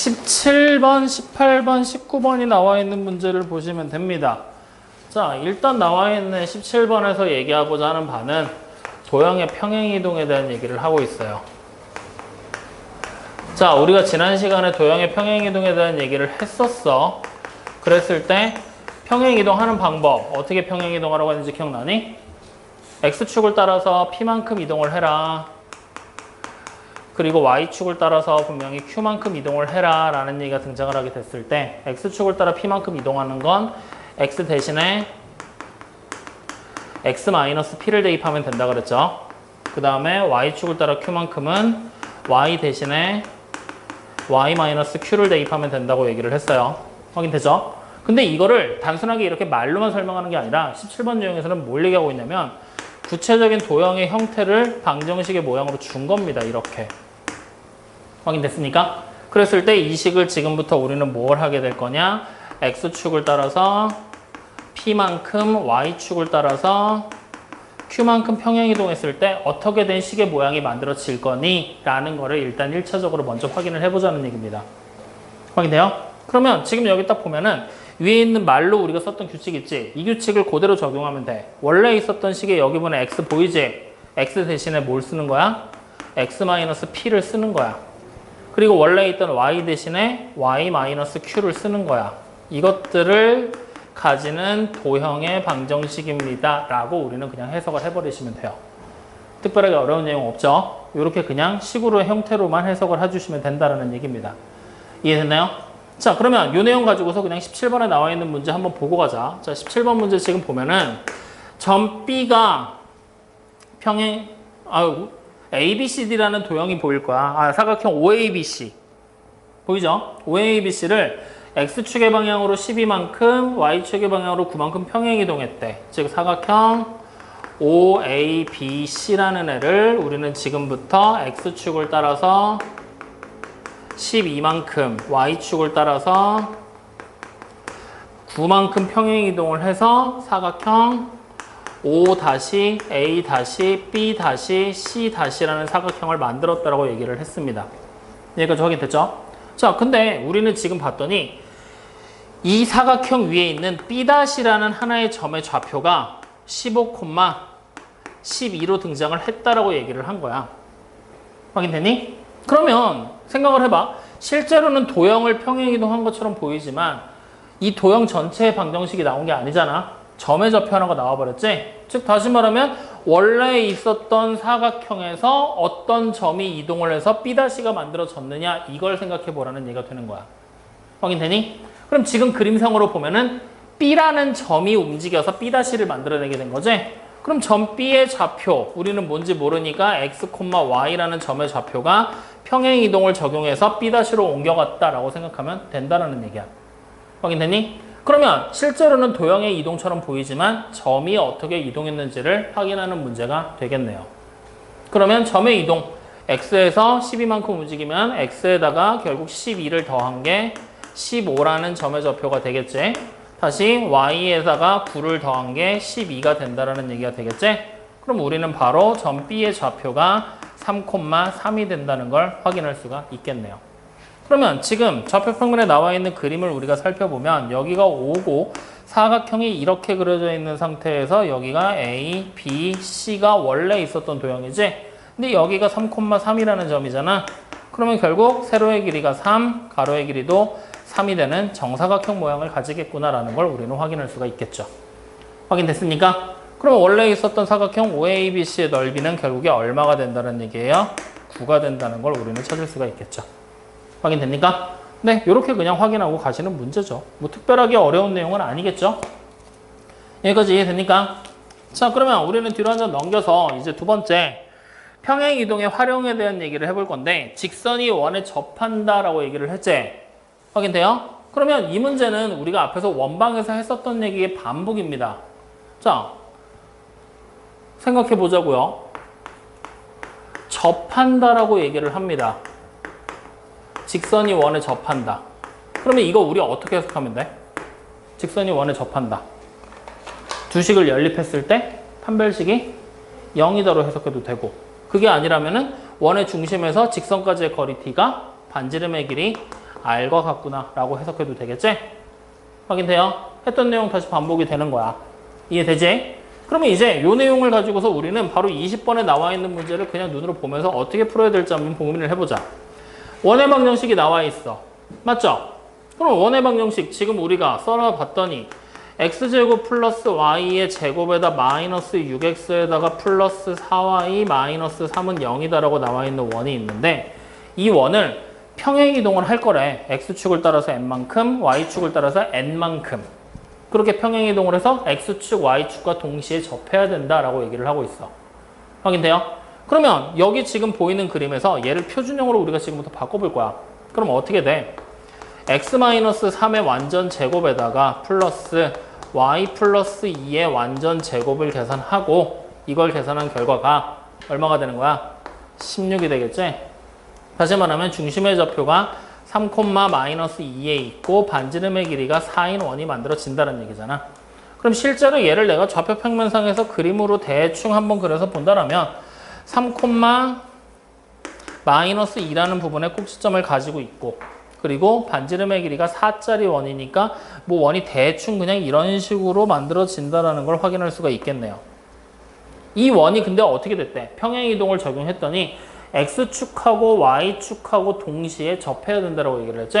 17번, 18번, 19번이 나와 있는 문제를 보시면 됩니다. 자, 일단 나와 있는 17번에서 얘기하고자 하는 바는 도형의 평행이동에 대한 얘기를 하고 있어요. 자, 우리가 지난 시간에 도형의 평행이동에 대한 얘기를 했었어. 그랬을 때 평행이동하는 방법, 어떻게 평행이동하라고 했는지 기억나니? X축을 따라서 P만큼 이동을 해라. 그리고 Y축을 따라서 분명히 Q만큼 이동을 해라 라는 얘기가 등장을 하게 됐을 때 X축을 따라 P만큼 이동하는 건 X 대신에 X-P를 대입하면 된다 그랬죠. 그 다음에 Y축을 따라 Q만큼은 Y 대신에 Y-Q를 대입하면 된다고 얘기를 했어요. 확인되죠? 근데 이거를 단순하게 이렇게 말로만 설명하는 게 아니라 17번 유형에서는 뭘 얘기하고 있냐면 구체적인 도형의 형태를 방정식의 모양으로 준 겁니다. 이렇게. 확인됐습니까? 그랬을 때 이 식을 지금부터 우리는 뭘 하게 될 거냐? X축을 따라서 P만큼 Y축을 따라서 Q만큼 평행이동했을 때 어떻게 된 식의 모양이 만들어질 거니? 라는 거를 일단 1차적으로 먼저 확인을 해보자는 얘기입니다. 확인돼요? 그러면 지금 여기 딱 보면은 위에 있는 말로 우리가 썼던 규칙 있지? 이 규칙을 그대로 적용하면 돼. 원래 있었던 식의 여기 보면 X 보이지? X 대신에 뭘 쓰는 거야? X-P를 쓰는 거야. 그리고 원래 있던 Y 대신에 Y-Q를 쓰는 거야. 이것들을 가지는 도형의 방정식입니다. 라고 우리는 그냥 해석을 해버리시면 돼요. 특별하게 어려운 내용 없죠? 이렇게 그냥 식으로의 형태로만 해석을 해주시면 된다는 얘기입니다. 이해됐나요? 자, 그러면 이 내용 가지고서 그냥 17번에 나와 있는 문제 한번 보고 가자. 자, 17번 문제 지금 보면은 점 B가 평행, ABCD라는 도형이 보일 거야. 사각형 OABC. 보이죠? OABC를 X축의 방향으로 12만큼, Y축의 방향으로 9만큼 평행이동했대. 즉, 사각형 OABC라는 애를 우리는 지금부터 X축을 따라서 12만큼, Y축을 따라서 9만큼 평행이동을 해서 사각형 O-A-B-C-라는 사각형을 만들었다라고 얘기를 했습니다. 여기까지 확인됐죠? 자, 근데 우리는 지금 봤더니 이 사각형 위에 있는 B-라는 하나의 점의 좌표가 15,12로 등장을 했다라고 얘기를 한 거야. 확인되니? 그러면 생각을 해봐. 실제로는 도형을 평행이동한 것처럼 보이지만 이 도형 전체의 방정식이 나온 게 아니잖아. 점의 좌표 하나가 나와버렸지? 즉 다시 말하면 원래 있었던 사각형에서 어떤 점이 이동을 해서 B-가 만들어졌느냐 이걸 생각해 보라는 얘기가 되는 거야. 확인되니? 그럼 지금 그림상으로 보면은 B라는 점이 움직여서 B-를 만들어내게 된 거지? 그럼 점 B의 좌표, 우리는 뭔지 모르니까 X, Y라는 점의 좌표가 평행이동을 적용해서 B-로 옮겨갔다라고 생각하면 된다는 얘기야. 확인되니? 그러면 실제로는 도형의 이동처럼 보이지만 점이 어떻게 이동했는지를 확인하는 문제가 되겠네요. 그러면 점의 이동, X에서 12만큼 움직이면 X에다가 결국 12를 더한 게 15라는 점의 좌표가 되겠지. 다시 Y에다가 9를 더한 게 12가 된다는 얘기가 되겠지. 그럼 우리는 바로 점 B의 좌표가 3,3이 된다는 걸 확인할 수가 있겠네요. 그러면 지금 좌표평면에 나와 있는 그림을 우리가 살펴보면 여기가 O고 사각형이 이렇게 그려져 있는 상태에서 여기가 A, B, C가 원래 있었던 도형이지. 근데 여기가 3,3이라는 점이잖아. 그러면 결국 세로의 길이가 3, 가로의 길이도 3이 되는 정사각형 모양을 가지겠구나라는 걸 우리는 확인할 수가 있겠죠. 확인됐습니까? 그럼 원래 있었던 사각형 OABC의 넓이는 결국에 얼마가 된다는 얘기예요? 9가 된다는 걸 우리는 찾을 수가 있겠죠. 확인됩니까? 네, 이렇게 그냥 확인하고 가시는 문제죠. 뭐 특별하게 어려운 내용은 아니겠죠? 여기까지 이해됩니까? 자, 그러면 우리는 뒤로 한 점 넘겨서 이제 두 번째 평행이동의 활용에 대한 얘기를 해볼 건데 직선이 원에 접한다라고 얘기를 했지? 확인돼요? 그러면 이 문제는 우리가 앞에서 원방에서 했었던 얘기의 반복입니다. 자, 생각해 보자고요. 접한다라고 얘기를 합니다. 직선이 원에 접한다. 그러면 이거 우리 어떻게 해석하면 돼? 직선이 원에 접한다. 두 식을 연립했을 때 판별식이 0이다로 해석해도 되고 그게 아니라면은 원의 중심에서 직선까지의 거리 t가 반지름의 길이 R과 같구나 라고 해석해도 되겠지? 확인돼요? 했던 내용 다시 반복이 되는 거야. 이해되지? 그러면 이제 이 내용을 가지고서 우리는 바로 20번에 나와 있는 문제를 그냥 눈으로 보면서 어떻게 풀어야 될지 한번 고민을 해보자. 원의 방정식이 나와 있어. 맞죠? 그럼 원의 방정식 지금 우리가 써봤더니 x제곱 플러스 y의 제곱에다 마이너스 6x에다가 플러스 4y 마이너스 3은 0이다라고 나와 있는 원이 있는데 이 원을 평행이동을 할 거래. x축을 따라서 n만큼, y축을 따라서 n만큼. 그렇게 평행이동을 해서 x축, y축과 동시에 접해야 된다라고 얘기를 하고 있어. 확인돼요? 그러면 여기 지금 보이는 그림에서 얘를 표준형으로 우리가 지금부터 바꿔볼 거야. 그럼 어떻게 돼? x-3의 완전 제곱에다가 플러스 y 플러스 2의 완전 제곱을 계산하고 이걸 계산한 결과가 얼마가 되는 거야? 16이 되겠지? 다시 말하면 중심의 좌표가 3,-2에 있고 반지름의 길이가 4인 원이 만들어진다는 얘기잖아. 그럼 실제로 얘를 내가 좌표 평면상에서 그림으로 대충 한번 그려서 본다라면 3,-2라는 부분에 꼭지점을 가지고 있고 그리고 반지름의 길이가 4짜리 원이니까 뭐 원이 대충 그냥 이런 식으로 만들어진다는 걸 확인할 수가 있겠네요. 이 원이 근데 어떻게 됐대? 평행이동을 적용했더니 X축하고 Y축하고 동시에 접해야 된다고 얘기를 했지?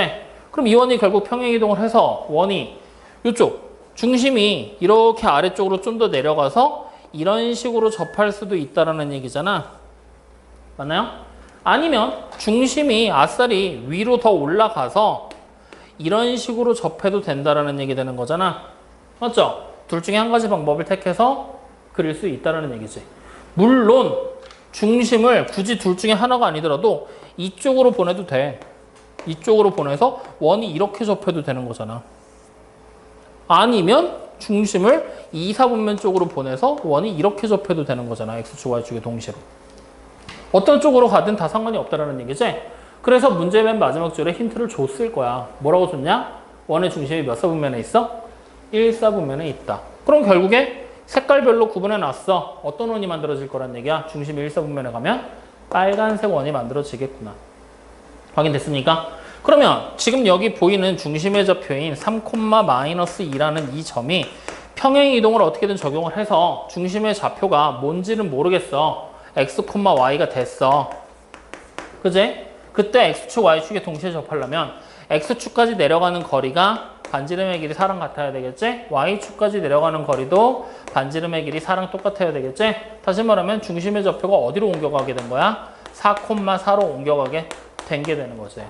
그럼 이 원이 결국 평행이동을 해서 원이 이쪽 중심이 이렇게 아래쪽으로 좀 더 내려가서 이런 식으로 접할 수도 있다는 얘기잖아. 맞나요? 아니면 중심이 아싸리 위로 더 올라가서 이런 식으로 접해도 된다는 얘기 되는 거잖아. 맞죠? 둘 중에 한 가지 방법을 택해서 그릴 수 있다는 얘기지. 물론 중심을 굳이 둘 중에 하나가 아니더라도 이쪽으로 보내도 돼. 이쪽으로 보내서 원이 이렇게 접해도 되는 거잖아. 아니면 중심을 2, 4분면 쪽으로 보내서 원이 이렇게 접해도 되는 거잖아. X축, Y축의 동시로. 어떤 쪽으로 가든 다 상관이 없다는 얘기지. 그래서 문제 맨 마지막 줄에 힌트를 줬을 거야. 뭐라고 줬냐? 원의 중심이 몇 사분면에 있어? 1사분면에 있다. 그럼 결국에 색깔별로 구분해 놨어. 어떤 원이 만들어질 거란 얘기야? 중심이 1사분면에 가면 빨간색 원이 만들어지겠구나. 확인됐습니까? 그러면 지금 여기 보이는 중심의 좌표인 3,-2라는 이 점이 평행이동을 어떻게든 적용을 해서 중심의 좌표가 뭔지는 모르겠어. x, y가 됐어. 그지? 그때 x축, y축에 동시에 접하려면 x축까지 내려가는 거리가 반지름의 길이 4랑 같아야 되겠지? y축까지 내려가는 거리도 반지름의 길이 4랑 똑같아야 되겠지? 다시 말하면 중심의 좌표가 어디로 옮겨가게 된 거야? 4,4로 옮겨가게 된 게 되는 거지.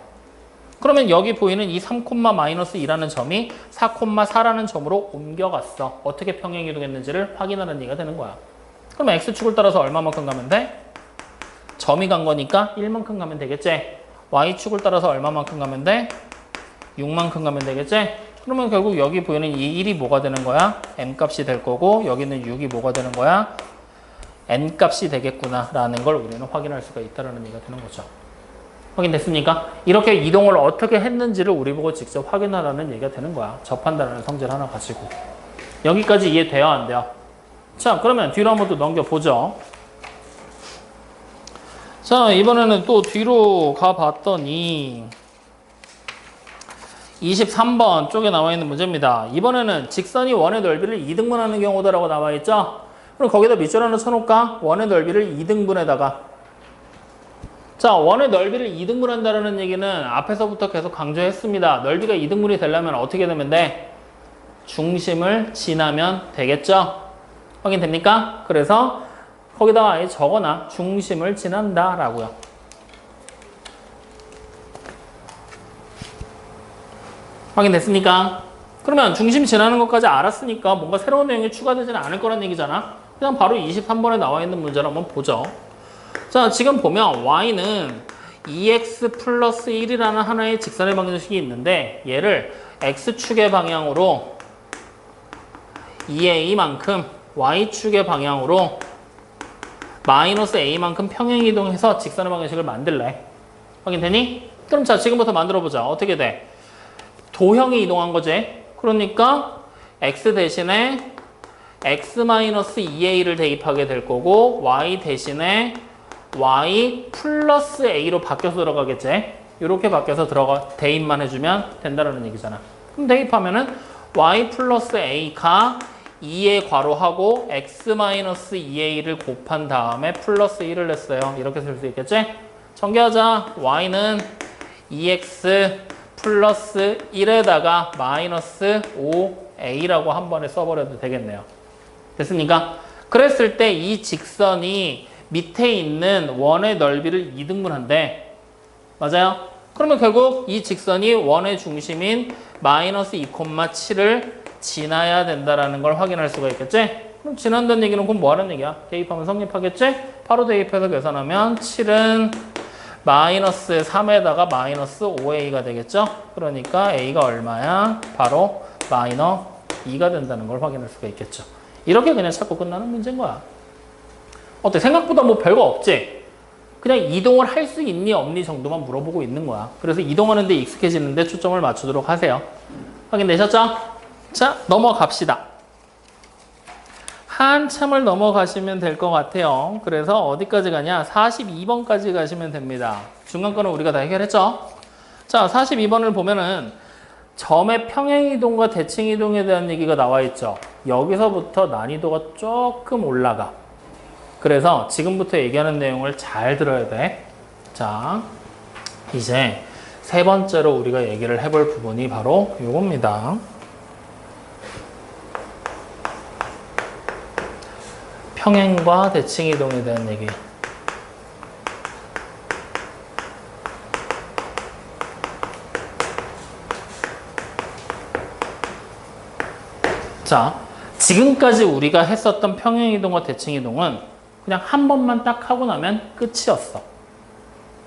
그러면 여기 보이는 이 3,-2라는 점이 4,4라는 점으로 옮겨갔어. 어떻게 평행이동했는지를 확인하는 얘기가 되는 거야. 그러면 x축을 따라서 얼마만큼 가면 돼? 점이 간 거니까 1만큼 가면 되겠지? y축을 따라서 얼마만큼 가면 돼? 6만큼 가면 되겠지? 그러면 결국 여기 보이는 이 1이 뭐가 되는 거야? m값이 될 거고 여기는 6이 뭐가 되는 거야? n값이 되겠구나 라는 걸 우리는 확인할 수가 있다는 얘기가 되는 거죠. 확인됐습니까? 이렇게 이동을 어떻게 했는지를 우리 보고 직접 확인하라는 얘기가 되는 거야. 접한다는 성질 하나 가지고. 여기까지 이해돼요? 안 돼요? 자, 그러면 뒤로 한번 또 넘겨보죠. 자, 이번에는 또 뒤로 가봤더니 23번 쪽에 나와 있는 문제입니다. 이번에는 직선이 원의 넓이를 2등분하는 경우다라고 나와 있죠? 그럼 거기다 밑줄 하나 쳐놓을까? 원의 넓이를 2등분에다가 자, 원의 넓이를 2등분한다는 얘기는 앞에서부터 계속 강조했습니다. 넓이가 2등분이 되려면 어떻게 되면 돼? 중심을 지나면 되겠죠? 확인됩니까? 그래서 거기다가 아예 적어놔. 중심을 지난다 라고요. 확인됐습니까? 그러면 중심 지나는 것까지 알았으니까 뭔가 새로운 내용이 추가되지는 않을 거란 얘기잖아. 그냥 바로 23번에 나와 있는 문제를 한번 보죠. 자, 지금 보면 y는 2x 플러스 1이라는 하나의 직선의 방정식이 있는데 얘를 x축의 방향으로 2a만큼 y축의 방향으로 마이너스 a만큼 평행이동해서 직선의 방정식을 만들래. 확인되니? 그럼 자, 지금부터 만들어보자. 어떻게 돼? 도형이 이동한 거지. 그러니까 x 대신에 x-2a를 대입하게 될 거고 y 대신에 y 플러스 a로 바뀌어서 들어가겠지. 이렇게 바뀌어서 대입만 해주면 된다는 얘기잖아. 그럼 대입하면은 y 플러스 a가 2의 괄호하고 x-2a를 곱한 다음에 플러스 1을 냈어요. 이렇게 쓸 수 있겠지? 전개하자. y는 2x 플러스 1에다가 마이너스 5a라고 한 번에 써버려도 되겠네요. 됐습니까? 그랬을 때 이 직선이 밑에 있는 원의 넓이를 2등분한대. 맞아요? 그러면 결국 이 직선이 원의 중심인 마이너스 2,7을 지나야 된다는 걸 확인할 수가 있겠지? 그럼 지난다는 얘기는 그럼 뭐 하는 얘기야? 대입하면 성립하겠지? 바로 대입해서 계산하면 7은 마이너스 3에다가 마이너스 5a가 되겠죠? 그러니까 a가 얼마야? 바로 마이너스 2가 된다는 걸 확인할 수가 있겠죠. 이렇게 그냥 찾고 끝나는 문제인 거야. 어때? 생각보다 뭐 별거 없지? 그냥 이동을 할 수 있니 없니 정도만 물어보고 있는 거야. 그래서 이동하는 데 익숙해지는 데 초점을 맞추도록 하세요. 확인되셨죠? 자, 넘어갑시다. 한참을 넘어가시면 될 것 같아요. 그래서 어디까지 가냐? 42번까지 가시면 됩니다. 중간 거는 우리가 다 해결했죠? 자, 42번을 보면은 점의 평행이동과 대칭이동에 대한 얘기가 나와 있죠. 여기서부터 난이도가 조금 올라가. 그래서 지금부터 얘기하는 내용을 잘 들어야 돼. 자, 이제 세 번째로 우리가 얘기를 해볼 부분이 바로 이겁니다. 평행과 대칭이동에 대한 얘기. 자, 지금까지 우리가 했었던 평행이동과 대칭이동은 그냥 한 번만 딱 하고 나면 끝이었어.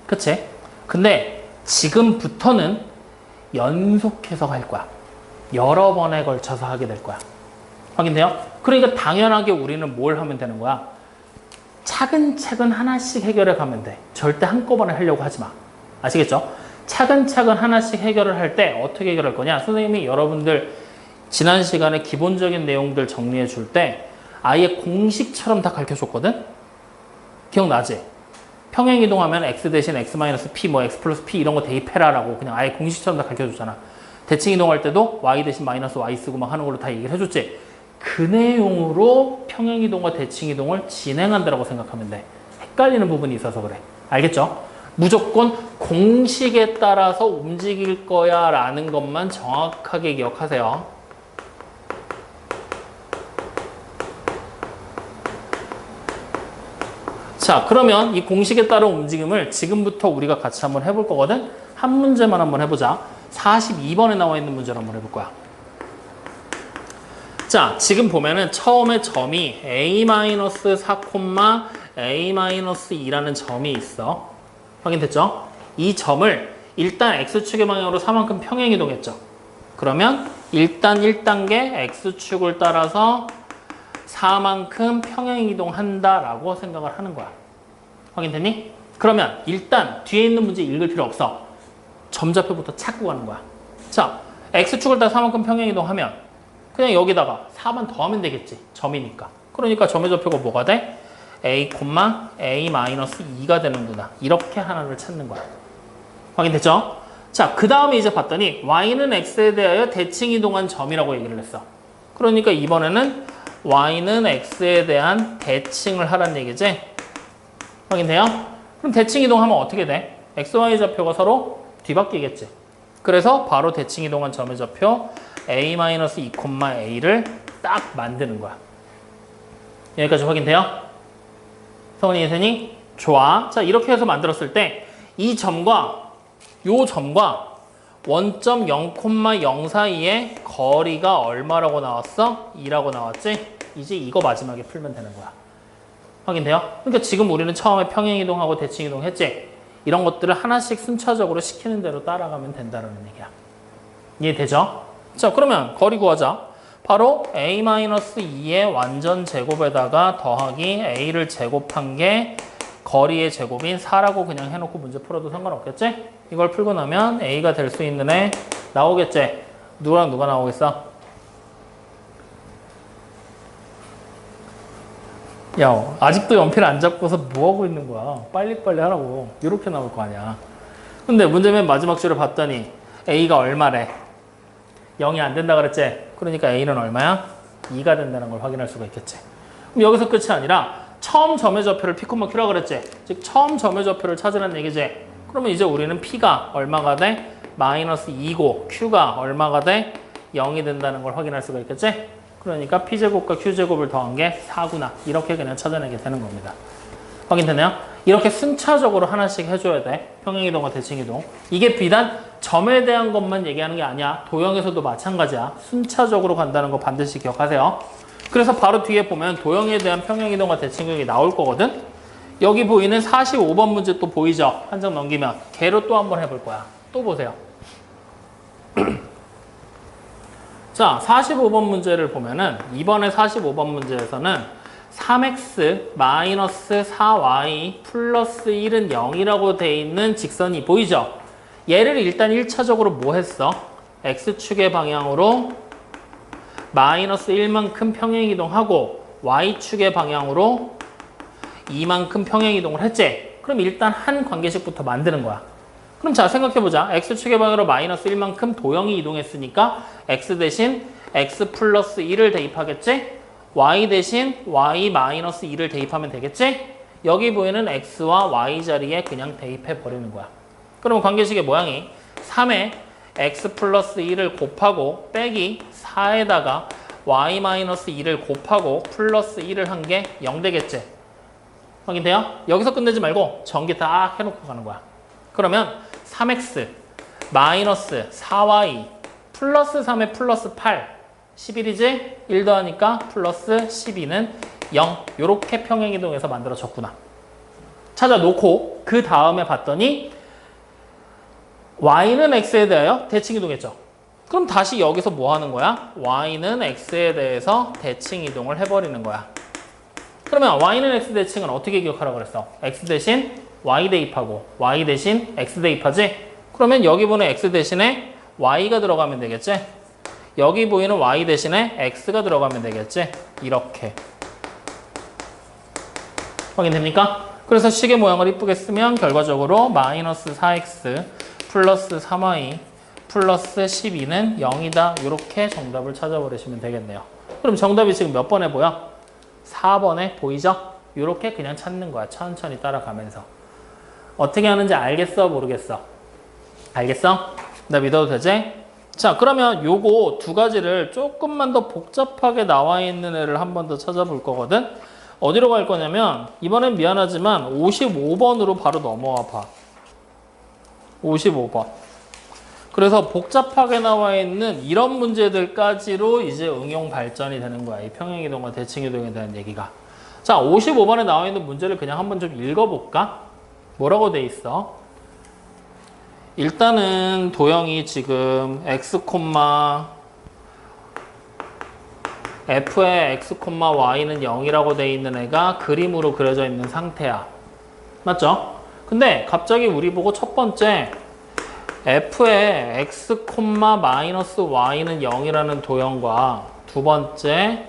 그치? 근데 지금부터는 연속해서 할 거야. 여러 번에 걸쳐서 하게 될 거야. 확인돼요? 그러니까 당연하게 우리는 뭘 하면 되는 거야? 차근차근 하나씩 해결해 가면 돼. 절대 한꺼번에 하려고 하지 마. 아시겠죠? 차근차근 하나씩 해결을 할 때 어떻게 해결할 거냐? 선생님이 여러분들 지난 시간에 기본적인 내용들 정리해 줄 때 아예 공식처럼 다 가르쳐 줬거든? 기억나지? 평행이동하면 x 대신 x-p, 뭐 x 플러스 p 이런 거 대입해라라고 그냥 아예 공식처럼 다 가르쳐 줬잖아. 대칭이동할 때도 y 대신 마이너스 y 쓰고 막 하는 걸로 다 얘기를 해줬지? 그 내용으로 평행이동과 대칭이동을 진행한다라고 생각하면 돼. 헷갈리는 부분이 있어서 그래. 알겠죠? 무조건 공식에 따라서 움직일 거야 라는 것만 정확하게 기억하세요. 자, 그러면 이 공식에 따른 움직임을 지금부터 우리가 같이 한번 해볼 거거든? 한 문제만 한번 해보자. 42번에 나와 있는 문제를 한번 해볼 거야. 자, 지금 보면은 처음에 점이 a-4, a-2라는 점이 있어. 확인됐죠? 이 점을 일단 x축의 방향으로 4만큼 평행이동했죠. 그러면 일단 1단계 x축을 따라서 4만큼 평행이동한다라고 생각을 하는 거야. 확인됐니? 그러면 일단 뒤에 있는 문제 읽을 필요 없어. 점좌표부터 찾고 가는 거야. 자, x축을 따라 4만큼 평행이동하면 그냥 여기다가 4만 더하면 되겠지. 점이니까. 그러니까 점의 좌표가 뭐가 돼? a, a-2가 되는구나. 이렇게 하나를 찾는 거야. 확인됐죠? 자, 그 다음에 이제 봤더니 y는 x에 대하여 대칭이동한 점이라고 얘기를 했어. 그러니까 이번에는 y는 x에 대한 대칭을 하라는 얘기지. 확인돼요? 그럼 대칭이동하면 어떻게 돼? x, y 좌표가 서로 뒤바뀌겠지. 그래서 바로 대칭이동한 점의 좌표 a-2,a를 딱 만드는 거야. 여기까지 확인돼요? 성훈이 선생님? 좋아. 자, 이렇게 해서 만들었을 때 이 점과 요 점과 원점 0,0 사이의 거리가 얼마라고 나왔어? 2라고 나왔지? 이제 이거 마지막에 풀면 되는 거야. 확인돼요? 그러니까 지금 우리는 처음에 평행이동하고 대칭이동 했지? 이런 것들을 하나씩 순차적으로 시키는 대로 따라가면 된다는 얘기야. 이해되죠? 자, 그러면 거리 구하자. 바로 a-2의 완전 제곱에다가 더하기 a를 제곱한 게 거리의 제곱인 4라고 그냥 해놓고 문제 풀어도 상관없겠지? 이걸 풀고 나면 a가 될 수 있는 애 나오겠지? 누구랑 누가 나오겠어? 야, 아직도 연필 안 잡고서 뭐하고 있는 거야? 빨리빨리 하라고. 이렇게 나올 거 아니야. 근데 문제 맨 마지막 줄을 봤더니 A가 얼마래? 0이 안 된다 그랬지? 그러니까 A는 얼마야? 2가 된다는 걸 확인할 수가 있겠지. 그럼 여기서 끝이 아니라 처음 점의 좌표를 P, Q라고 그랬지? 즉 처음 점의 좌표를 찾으라는 얘기지? 그러면 이제 우리는 P가 얼마가 돼? 마이너스 2고 Q가 얼마가 돼? 0이 된다는 걸 확인할 수가 있겠지? 그러니까 P제곱과 Q제곱을 더한 게 4구나. 이렇게 그냥 찾아내게 되는 겁니다. 확인되나요? 이렇게 순차적으로 하나씩 해줘야 돼. 평행이동과 대칭이동. 이게 비단 점에 대한 것만 얘기하는 게 아니야. 도형에서도 마찬가지야. 순차적으로 간다는 거 반드시 기억하세요. 그래서 바로 뒤에 보면 도형에 대한 평행이동과 대칭이동이 나올 거거든. 여기 보이는 45번 문제 또 보이죠? 한 장 넘기면 걔로 또 한번 해볼 거야. 또 보세요. 자, 45번 문제를 보면은 이번에 45번 문제에서는 3x 마이너스 4y 플러스 1은 0이라고 돼 있는 직선이 보이죠? 얘를 일단 1차적으로 뭐 했어? x축의 방향으로 마이너스 1만큼 평행이동하고 y축의 방향으로 2만큼 평행이동을 했지? 그럼 일단 한 관계식부터 만드는 거야. 그럼 자, 생각해보자. x축의 방향으로 마이너스 1만큼 도형이 이동했으니까 x 대신 x 플러스 1을 대입하겠지? y 대신 y 마이너스 2를 대입하면 되겠지? 여기 보이는 x와 y 자리에 그냥 대입해 버리는 거야. 그러면 관계식의 모양이 3에 x 플러스 2를 곱하고 빼기 4에다가 y 마이너스 2를 곱하고 플러스 1을 한 게 0 되겠지? 확인돼요? 여기서 끝내지 말고 전개 다 해놓고 가는 거야. 그러면 3x 마이너스 4y 플러스 3에 플러스 8 11이지? 1 더하니까 플러스 12는 0. 요렇게 평행이동해서 만들어졌구나. 찾아놓고 그 다음에 봤더니 y는 x에 대하여 대칭이동했죠. 그럼 다시 여기서 뭐 하는 거야? y는 x에 대해서 대칭이동을 해버리는 거야. 그러면 y는 x 대칭은 어떻게 기억하라고 그랬어? x 대신 y 대입하고 y 대신 x 대입하지? 그러면 여기 보는 x 대신에 y가 들어가면 되겠지? 여기 보이는 y 대신에 x가 들어가면 되겠지? 이렇게. 확인됩니까? 그래서 식의 모양을 이쁘게 쓰면 결과적으로 마이너스 4x 플러스 3y 플러스 12는 0이다. 이렇게 정답을 찾아버리시면 되겠네요. 그럼 정답이 지금 몇 번에 보여? 4번에 보이죠? 이렇게 그냥 찾는 거야. 천천히 따라가면서. 어떻게 하는지 알겠어? 모르겠어? 알겠어? 나 믿어도 되지? 자, 그러면 요거 두 가지를 조금만 더 복잡하게 나와 있는 애를 한 번 더 찾아볼 거거든? 어디로 갈 거냐면 이번엔 미안하지만 55번으로 바로 넘어와 봐. 55번. 그래서 복잡하게 나와 있는 이런 문제들까지로 이제 응용 발전이 되는 거야. 이 평행이동과 대칭이동에 대한 얘기가. 자, 55번에 나와 있는 문제를 그냥 한번 좀 읽어볼까? 뭐라고 돼 있어? 일단은 도형이 지금 x, f의 x, y는 0이라고 돼 있는 애가 그림으로 그려져 있는 상태야. 맞죠? 근데 갑자기 우리 보고 첫 번째 f의 x, 마이너스 y는 0이라는 도형과 두 번째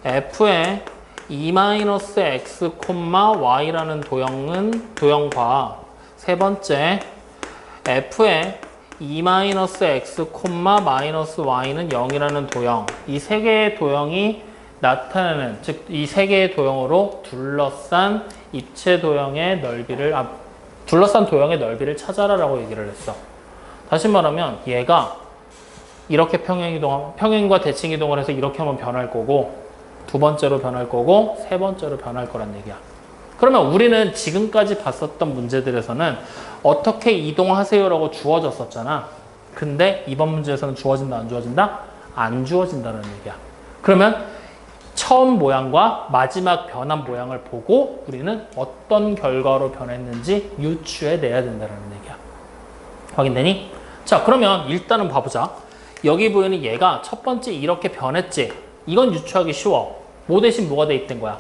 f의 2-x, y라는 도형과 세 번째 f의 2-x, 마이너스 y는 0이라는 도형, 이 세 개의 도형이 나타내는, 즉 이 세 개의 도형으로 둘러싼 입체 도형의 넓이를 둘러싼 도형의 넓이를 찾아라라고 얘기를 했어. 다시 말하면 얘가 이렇게 평행과 대칭이동을 해서 이렇게 하면 변할 거고, 두 번째로 변할 거고, 세 번째로 변할 거란 얘기야. 그러면 우리는 지금까지 봤었던 문제들에서는 어떻게 이동하세요라고 주어졌었잖아. 근데 이번 문제에서는 주어진다, 안 주어진다? 안 주어진다는 얘기야. 그러면 처음 모양과 마지막 변한 모양을 보고 우리는 어떤 결과로 변했는지 유추해내야 된다는 얘기야. 확인되니? 자, 그러면 일단은 봐보자. 여기 보이는 얘가 첫 번째 이렇게 변했지? 이건 유추하기 쉬워. 뭐 대신 뭐가 대입된 거야?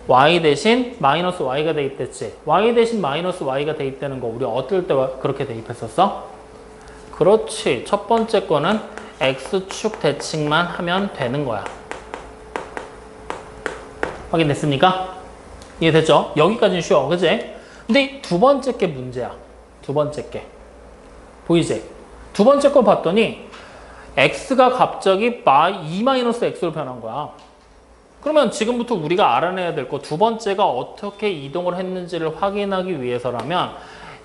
y 대신 마이너스 y가 대입됐지. y 대신 마이너스 y가 대입되는 거 우리 어떨 때 그렇게 대입했었어? 그렇지. 첫 번째 거는 x축 대칭만 하면 되는 거야. 확인됐습니까? 이해됐죠? 여기까지는 쉬워. 그치? 근데 두 번째 게 문제야. 두 번째 게. 보이지? 두 번째 거 봤더니 x가 갑자기 2-x로 변한 거야. 그러면 지금부터 우리가 알아내야 될 거 두 번째가 어떻게 이동을 했는지를 확인하기 위해서라면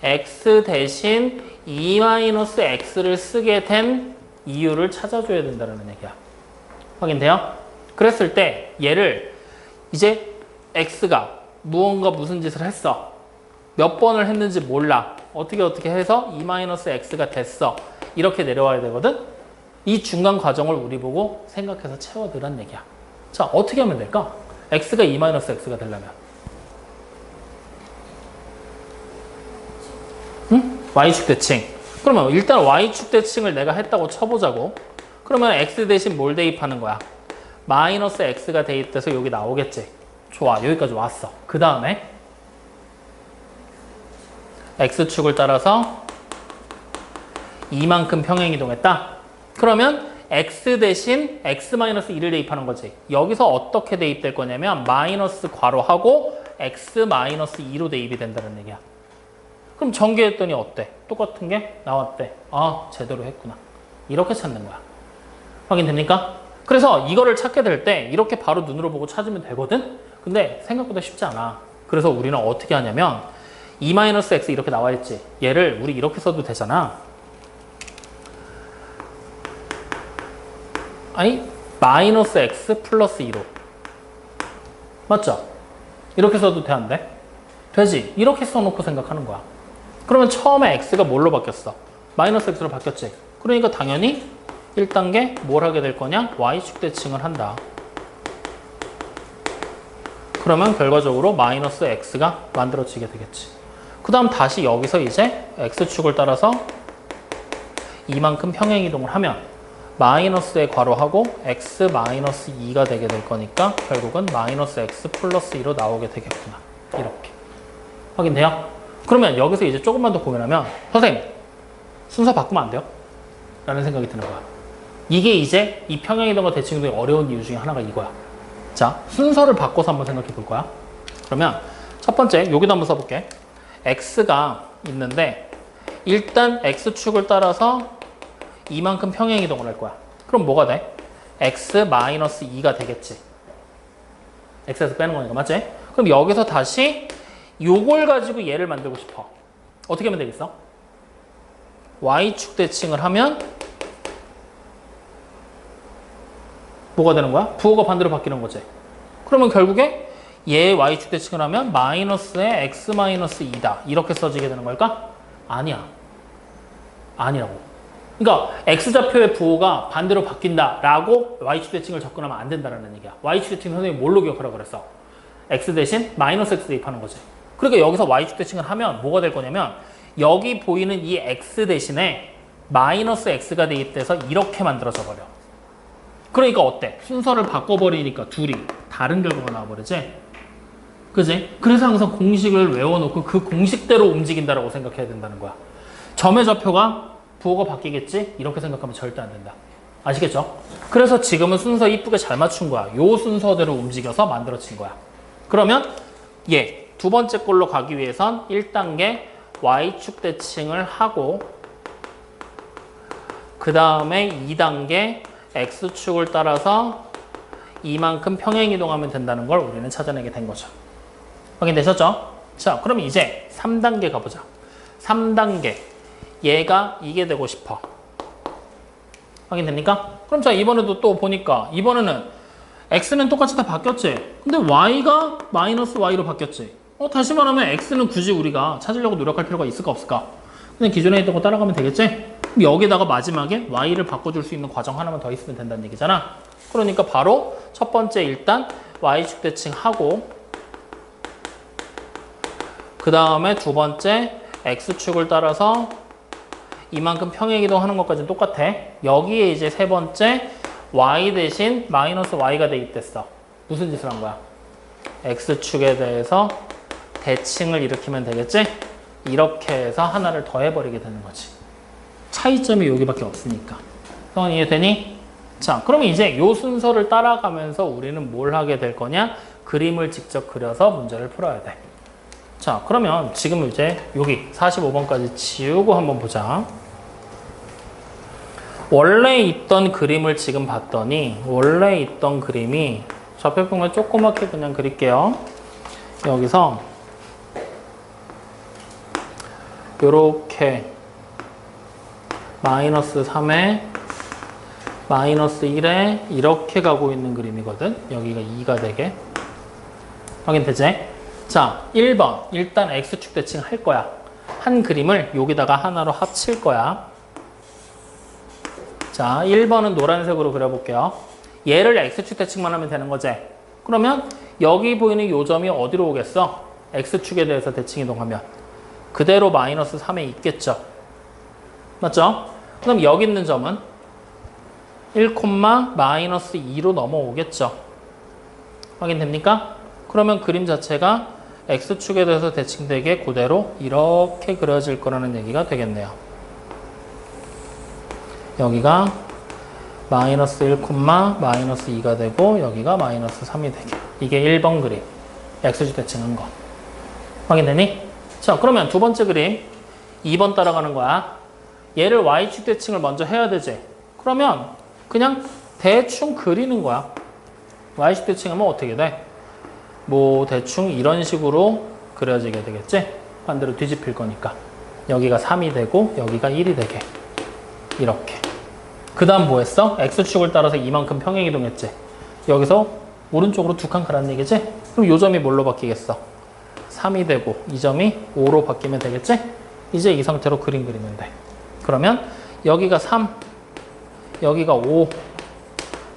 x 대신 2-x를 쓰게 된 이유를 찾아줘야 된다는 얘기야. 확인돼요? 그랬을 때 얘를 이제 x가 무언가 무슨 짓을 했어. 몇 번을 했는지 몰라. 어떻게 해서 2-x가 됐어. 이렇게 내려와야 되거든? 이 중간 과정을 우리 보고 생각해서 채워두란 얘기야. 자, 어떻게 하면 될까? x가 2-x가 되려면. 응? y축 대칭. 그러면 일단 y축 대칭을 내가 했다고 쳐보자고. 그러면 x 대신 뭘 대입하는 거야? 마이너스 x가 대입돼서 여기 나오겠지. 좋아, 여기까지 왔어. 그 다음에 x축을 따라서 이만큼 평행이동했다. 그러면 x 대신 x-2를 대입하는 거지. 여기서 어떻게 대입될 거냐면 마이너스 괄호하고 x-2로 대입이 된다는 얘기야. 그럼 전개했더니 어때? 똑같은 게 나왔대. 아, 제대로 했구나. 이렇게 찾는 거야. 확인됩니까? 그래서 이거를 찾게 될 때 이렇게 바로 눈으로 보고 찾으면 되거든? 근데 생각보다 쉽지 않아. 그래서 우리는 어떻게 하냐면 2-x 이렇게 나와 있지. 얘를 우리 이렇게 써도 되잖아. 아니, 마이너스 x 플러스 2로. 맞죠? 이렇게 써도 돼, 안 돼? 되지? 이렇게 써놓고 생각하는 거야. 그러면 처음에 x가 뭘로 바뀌었어? 마이너스 x로 바뀌었지? 그러니까 당연히 1단계 뭘 하게 될 거냐? y축 대칭을 한다. 그러면 결과적으로 마이너스 x가 만들어지게 되겠지. 그 다음 다시 여기서 이제 x축을 따라서 이만큼 평행이동을 하면 마이너스에 괄호하고 x-2가 되게 될 거니까 결국은 마이너스 x 플러스 2로 나오게 되겠구나. 이렇게. 확인돼요? 그러면 여기서 이제 조금만 더 고민하면 선생님, 순서 바꾸면 안 돼요? 라는 생각이 드는 거야. 이게 이제 이 평행이동과 대칭이동이 어려운 이유 중에 하나가 이거야. 자, 순서를 바꿔서 한번 생각해 볼 거야. 그러면 첫 번째, 여기도 한번 써볼게. x가 있는데 일단 x축을 따라서 이만큼 평행이동을 할 거야. 그럼 뭐가 돼? x-2가 되겠지. x에서 빼는 거니까, 맞지? 그럼 여기서 다시 요걸 가지고 얘를 만들고 싶어. 어떻게 하면 되겠어? y축 대칭을 하면 뭐가 되는 거야? 부호가 반대로 바뀌는 거지. 그러면 결국에 얘 y축 대칭을 하면 마이너스에 x-2다. 이렇게 써지게 되는 걸까? 아니야. 아니라고. 그러니까 x좌표의 부호가 반대로 바뀐다라고 y축 대칭을 접근하면 안 된다는 얘기야. y축 대칭 선생님이 뭘로 기억하라고 그랬어? x 대신 마이너스 x 대입하는 거지. 그러니까 여기서 y축 대칭을 하면 뭐가 될 거냐면 여기 보이는 이 x 대신에 마이너스 x가 대입돼서 이렇게 만들어져 버려. 그러니까 어때? 순서를 바꿔버리니까 둘이 다른 결과가 나와버리지? 그지? 그래서 항상 공식을 외워놓고 그 공식대로 움직인다라고 생각해야 된다는 거야. 점의 좌표가 부호가 바뀌겠지? 이렇게 생각하면 절대 안 된다. 아시겠죠? 그래서 지금은 순서 이쁘게 잘 맞춘 거야. 요 순서대로 움직여서 만들어진 거야. 그러면 얘 두 번째 걸로 가기 위해선 1단계 y축 대칭을 하고 그 다음에 2단계 x축을 따라서 이만큼 평행이동하면 된다는 걸 우리는 찾아내게 된 거죠. 확인되셨죠? 자, 그럼 이제 3단계 가보자. 3단계. 얘가 이게 되고 싶어. 확인됩니까? 그럼 자, 이번에도 또 보니까 이번에는 x는 똑같이 다 바뀌었지. 근데 y가 마이너스 y로 바뀌었지. 다시 말하면 x는 굳이 우리가 찾으려고 노력할 필요가 있을까 없을까? 그냥 기존에 있던 거 따라가면 되겠지? 그럼 여기다가 마지막에 y를 바꿔줄 수 있는 과정 하나만 더 있으면 된다는 얘기잖아. 그러니까 바로 첫 번째 일단 y축 대칭하고 그 다음에 두 번째 x축을 따라서 이만큼 평행이동하는 것까지는 똑같아. 여기에 이제 세 번째 y 대신 마이너스 y가 대입됐어. 무슨 짓을 한 거야? x축에 대해서 대칭을 일으키면 되겠지? 이렇게 해서 하나를 더해버리게 되는 거지. 차이점이 여기밖에 없으니까. 성원 이해되니? 자, 그러면 이제 이 순서를 따라가면서 우리는 뭘 하게 될 거냐? 그림을 직접 그려서 문제를 풀어야 돼. 자, 그러면 지금 이제 여기 45번까지 지우고 한번 보자. 원래 있던 그림을 지금 봤더니 원래 있던 그림이 좌표평면 조그맣게 그냥 그릴게요. 여기서 요렇게 마이너스 3에 마이너스 1에 이렇게 가고 있는 그림이거든. 여기가 2가 되게. 확인되지? 자, 1번. 일단 X축 대칭 할 거야. 한 그림을 여기다가 하나로 합칠 거야. 자, 1번은 노란색으로 그려볼게요. 얘를 X축 대칭만 하면 되는 거지. 그러면 여기 보이는 요 점이 어디로 오겠어? X축에 대해서 대칭 이동하면 그대로 마이너스 3에 있겠죠. 맞죠? 그럼 여기 있는 점은 1, 마이너스 2로 넘어오겠죠. 확인됩니까? 그러면 그림 자체가 X축에 대해서 대칭되게 그대로 이렇게 그려질 거라는 얘기가 되겠네요. 여기가 마이너스 1, 마이너스 2가 되고 여기가 마이너스 3이 되게. 이게 1번 그림. X축 대칭한 거. 확인되니? 자, 그러면 두 번째 그림 2번 따라가는 거야. 얘를 Y축 대칭을 먼저 해야 되지. 그러면 그냥 대충 그리는 거야. Y축 대칭하면 어떻게 돼? 뭐 대충 이런 식으로 그려지게 되겠지? 반대로 뒤집힐 거니까. 여기가 3이 되고 여기가 1이 되게. 이렇게. 그 다음 뭐 했어? X축을 따라서 이만큼 평행이동했지. 여기서 오른쪽으로 두 칸 가라는 얘기지? 그럼 요 점이 뭘로 바뀌겠어? 3이 되고 이 점이 5로 바뀌면 되겠지? 이제 이 상태로 그림 그리면 돼. 그러면 여기가 3, 여기가 5,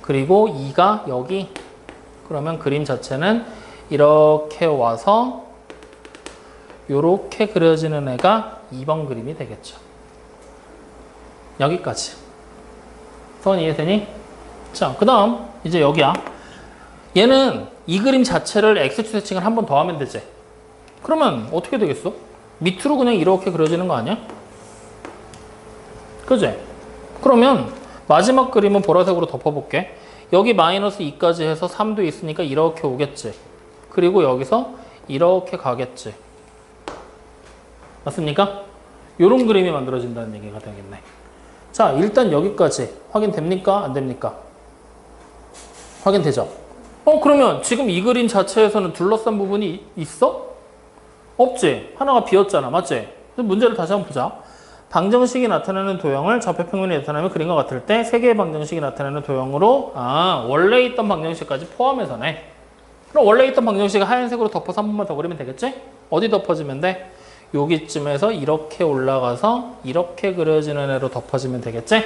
그리고 2가 여기. 그러면 그림 자체는 이렇게 와서 이렇게 그려지는 애가 2번 그림이 되겠죠. 여기까지. 선 이해되니? 자, 그 다음 이제 여기야. 얘는 이 그림 자체를 X축 대칭을 한 번 더 하면 되지. 그러면 어떻게 되겠어? 밑으로 그냥 이렇게 그려지는 거 아니야? 그지? 그러면 마지막 그림은 보라색으로 덮어볼게. 여기 마이너스 2까지 해서 3도 있으니까 이렇게 오겠지. 그리고 여기서 이렇게 가겠지. 맞습니까? 요런 그림이 만들어진다는 얘기가 되겠네. 자, 일단 여기까지 확인됩니까? 안 됩니까? 확인되죠? 그러면 지금 이 그림 자체에서는 둘러싼 부분이 있어? 없지. 하나가 비었잖아. 맞지? 문제를 다시 한번 보자. 방정식이 나타내는 도형을 좌표평면이 나타내면 그림과 같을 때 세 개의 방정식이 나타내는 도형으로 원래 있던 방정식까지 포함해서네. 그럼 원래 있던 방정식을 하얀색으로 덮어서 한 번만 더 그리면 되겠지? 어디 덮어지면 돼? 여기쯤에서 이렇게 올라가서 이렇게 그려지는 애로 덮어지면 되겠지?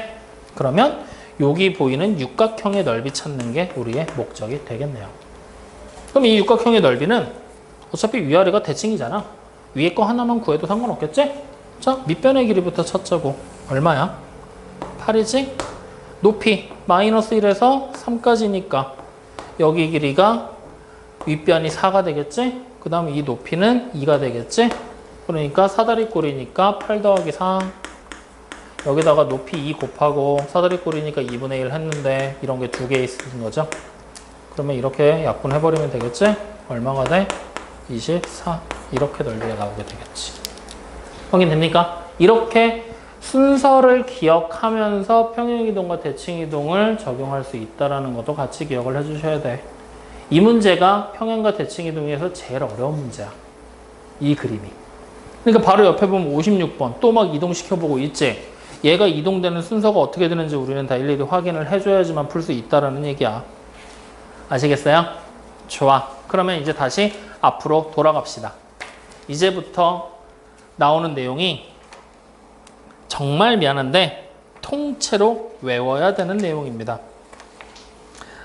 그러면 여기 보이는 육각형의 넓이 찾는 게 우리의 목적이 되겠네요. 그럼 이 육각형의 넓이는 어차피 위아래가 대칭이잖아. 위에 거 하나만 구해도 상관없겠지? 자, 밑변의 길이부터 찾자고. 얼마야? 8이지? 높이 마이너스 1에서 3까지니까 여기 길이가 윗변이 4가 되겠지? 그 다음 이 높이는 2가 되겠지? 그러니까 사다리꼴이니까 8 더하기 4. 여기다가 높이 2 곱하고 사다리꼴이니까 2분의 1 했는데 이런 게 두 개 있는 거죠. 그러면 이렇게 약분해버리면 되겠지? 얼마가 돼? 24. 이렇게 넓이가 나오게 되겠지. 확인됩니까? 이렇게 순서를 기억하면서 평행이동과 대칭이동을 적용할 수 있다는 것도 같이 기억을 해주셔야 돼. 이 문제가 평행과 대칭이동에서 제일 어려운 문제야. 이 그림이. 그러니까 바로 옆에 보면 56번 또 막 이동시켜보고 있지. 얘가 이동되는 순서가 어떻게 되는지 우리는 다 일일이 확인을 해줘야지만 풀 수 있다는 얘기야. 아시겠어요? 좋아. 그러면 이제 다시 앞으로 돌아갑시다. 이제부터 나오는 내용이 정말 미안한데 통째로 외워야 되는 내용입니다.